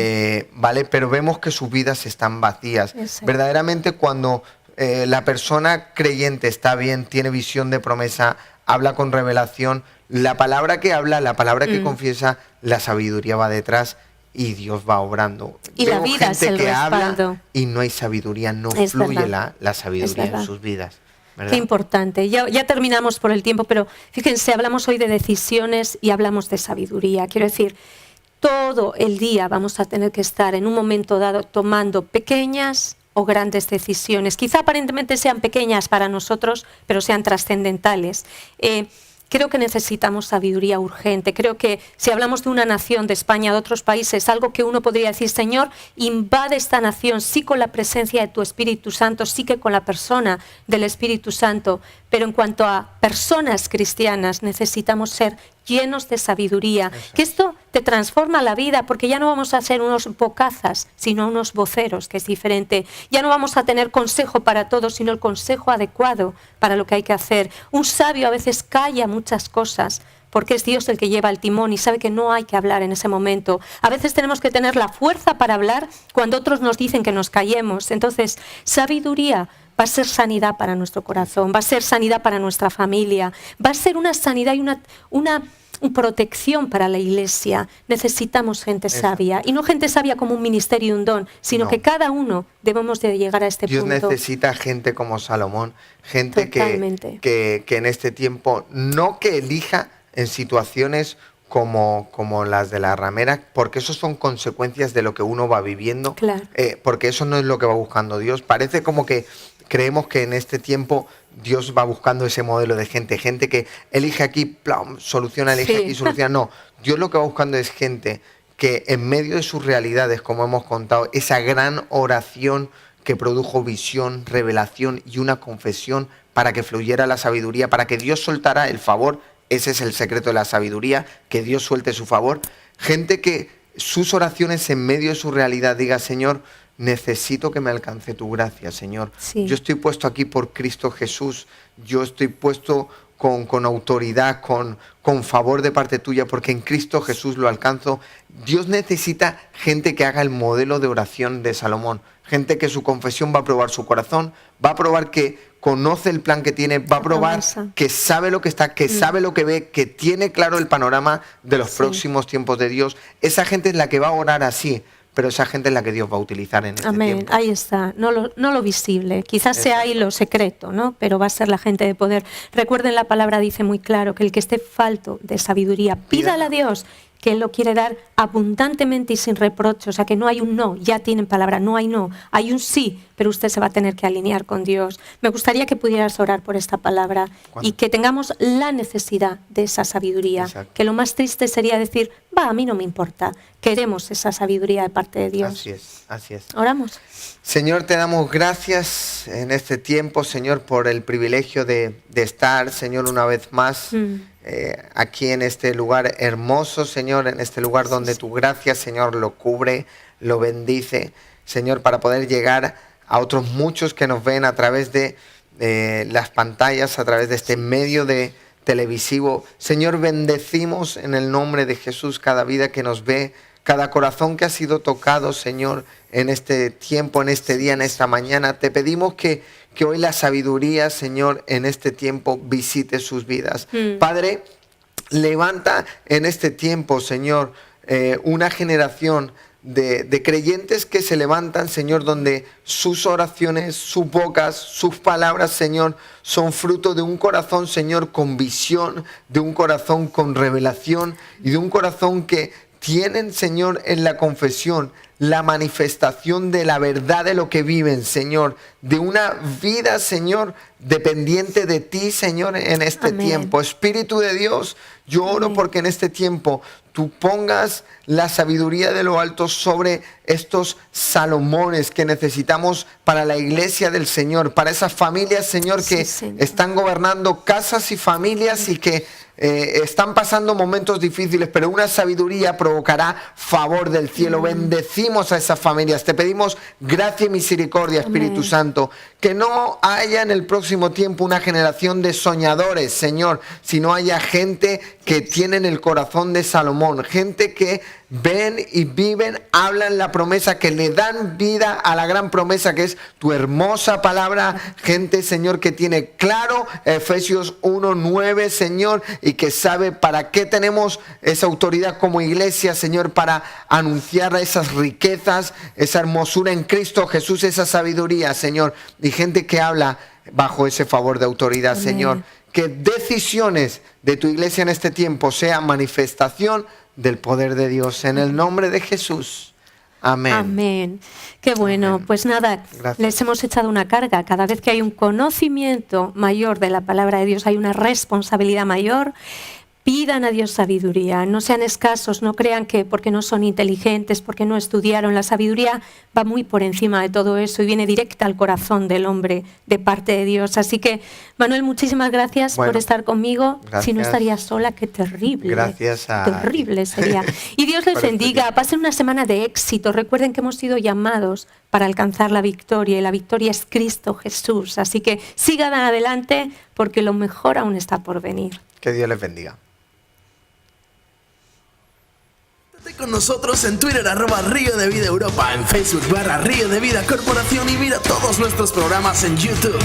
¿vale? Pero vemos que sus vidas están vacías. Exacto. Verdaderamente cuando la persona creyente está bien, tiene visión de promesa, habla con revelación, la palabra que habla, la palabra que confiesa, la sabiduría va detrás y Dios va obrando. Y la Veo vida es gente el que habla respaldo. y no hay sabiduría, no Es fluye verdad. la sabiduría Es verdad. en sus vidas. ¿Verdad? Qué importante. Ya terminamos por el tiempo, pero fíjense, hablamos hoy de decisiones y hablamos de sabiduría. Quiero decir, todo el día vamos a tener que estar en un momento dado tomando pequeñas o grandes decisiones. Quizá aparentemente sean pequeñas para nosotros, pero sean trascendentales. Creo que necesitamos sabiduría urgente. Creo que si hablamos de una nación, de España, de otros países, algo que uno podría decir, Señor, invade esta nación, sí con la presencia de tu Espíritu Santo, sí que con la persona del Espíritu Santo, pero en cuanto a personas cristianas, necesitamos ser llenos de sabiduría. Que esto te transforma la vida, porque ya no vamos a ser unos bocazas, sino unos voceros, que es diferente. Ya no vamos a tener consejo para todos, sino el consejo adecuado para lo que hay que hacer. Un sabio a veces calla muchas cosas, porque es Dios el que lleva el timón y sabe que no hay que hablar en ese momento. A veces tenemos que tener la fuerza para hablar cuando otros nos dicen que nos callemos. Entonces, sabiduría va a ser sanidad para nuestro corazón, va a ser sanidad para nuestra familia, va a ser una sanidad y una protección para la iglesia. Necesitamos gente sabia, y no gente sabia como un ministerio y un don, sino No. que cada uno debemos de llegar a este Dios punto. necesita gente como Salomón, gente Totalmente. que en este tiempo no que elija en situaciones como las de la ramera, porque eso son consecuencias de lo que uno va viviendo, Claro. porque eso no es lo que va buscando Dios. Parece como que creemos que en este tiempo Dios va buscando ese modelo de gente que elige aquí, plum, soluciona, elige Sí. aquí, soluciona. No, Dios lo que va buscando es gente que en medio de sus realidades, como hemos contado, esa gran oración que produjo visión, revelación y una confesión para que fluyera la sabiduría, para que Dios soltara el favor. Ese es el secreto de la sabiduría, que Dios suelte su favor. Gente que sus oraciones en medio de su realidad diga, Señor, necesito que me alcance tu gracia, Señor. Sí. Yo estoy puesto aquí por Cristo Jesús. Yo estoy puesto con autoridad, con favor de parte tuya, porque en Cristo Jesús lo alcanzo. Dios necesita gente que haga el modelo de oración de Salomón. Gente que su confesión va a probar su corazón, va a probar que conoce el plan que tiene, va a probar promesa. que sabe lo que está, que sabe lo que ve, que tiene claro el panorama de los Sí. próximos tiempos de Dios. Esa gente es la que va a orar así, pero esa gente es la que Dios va a utilizar en este Amén, tiempo. ahí está, no lo visible, quizás sea ahí lo secreto, ¿no? Pero va a ser la gente de poder. Recuerden, la palabra dice muy claro que el que esté falto de sabiduría, pídale a Dios, que Él lo quiere dar abundantemente y sin reproche. O sea, que no hay un no, ya tienen palabra, no hay no, hay un sí, pero usted se va a tener que alinear con Dios. Me gustaría que pudieras orar por esta palabra y que tengamos la necesidad de esa sabiduría. Exacto. Que lo más triste sería decir, a mí no me importa, queremos esa sabiduría de parte de Dios. Así es, así es. Oramos. Señor, te damos gracias en este tiempo, Señor, por el privilegio de estar, Señor, una vez más aquí en este lugar hermoso, Señor, en este lugar donde tu gracia, Señor, lo cubre, lo bendice, Señor, para poder llegar a otros muchos que nos ven a través de las pantallas, a través de este medio de televisivo. Señor, bendecimos en el nombre de Jesús cada vida que nos ve, cada corazón que ha sido tocado, Señor, en este tiempo, en este día, en esta mañana. Te pedimos que hoy la sabiduría, Señor, en este tiempo visite sus vidas. Padre, levanta en este tiempo, Señor, una generación de creyentes que se levantan, Señor, donde sus oraciones, sus bocas, sus palabras, Señor, son fruto de un corazón, Señor, con visión, de un corazón con revelación y de un corazón que tienen, Señor, en la confesión la manifestación de la verdad de lo que viven, Señor, de una vida, Señor, dependiente de ti, Señor, en este Amén. tiempo. Espíritu de Dios, yo oro porque en este tiempo tú pongas la sabiduría de lo alto sobre estos Salomones que necesitamos para la iglesia del Señor, para esas familias, Señor, que Sí, Señor. están gobernando casas y familias y que están pasando momentos difíciles, pero una sabiduría provocará favor del cielo. Bendecimos a esas familias. Te pedimos gracia y misericordia, Espíritu Santo, que no haya en el próximo tiempo una generación de soñadores, Señor, sino haya gente que tienen el corazón de Salomón, gente que ven y viven, hablan la promesa, que le dan vida a la gran promesa que es tu hermosa palabra. Gente, Señor, que tiene claro Efesios 1:9, Señor, y que sabe para qué tenemos esa autoridad como iglesia, Señor, para anunciar esas riquezas, esa hermosura en Cristo Jesús, esa sabiduría, Señor, y gente que habla bajo ese favor de autoridad, Amén. Señor. Que decisiones de tu iglesia en este tiempo sea manifestación del poder de Dios. En el nombre de Jesús. Amén. Amén. Qué bueno. Amén. Pues nada, gracias. Les hemos echado una carga. Cada vez que hay un conocimiento mayor de la palabra de Dios, hay una responsabilidad mayor. Pidan a Dios sabiduría, no sean escasos, no crean que porque no son inteligentes, porque no estudiaron. La sabiduría va muy por encima de todo eso y viene directa al corazón del hombre de parte de Dios. Así que, Manuel, muchísimas gracias por estar conmigo. Gracias. Si no estaría sola, qué terrible. Gracias a... Terrible sería. Y Dios les bendiga. Pasen una semana de éxito. Recuerden que hemos sido llamados para alcanzar la victoria y la victoria es Cristo Jesús. Así que sigan adelante porque lo mejor aún está por venir. Que Dios les bendiga. Con nosotros en Twitter @Río de Vida Europa, en Facebook /Río de Vida Corporación y mira todos nuestros programas en YouTube.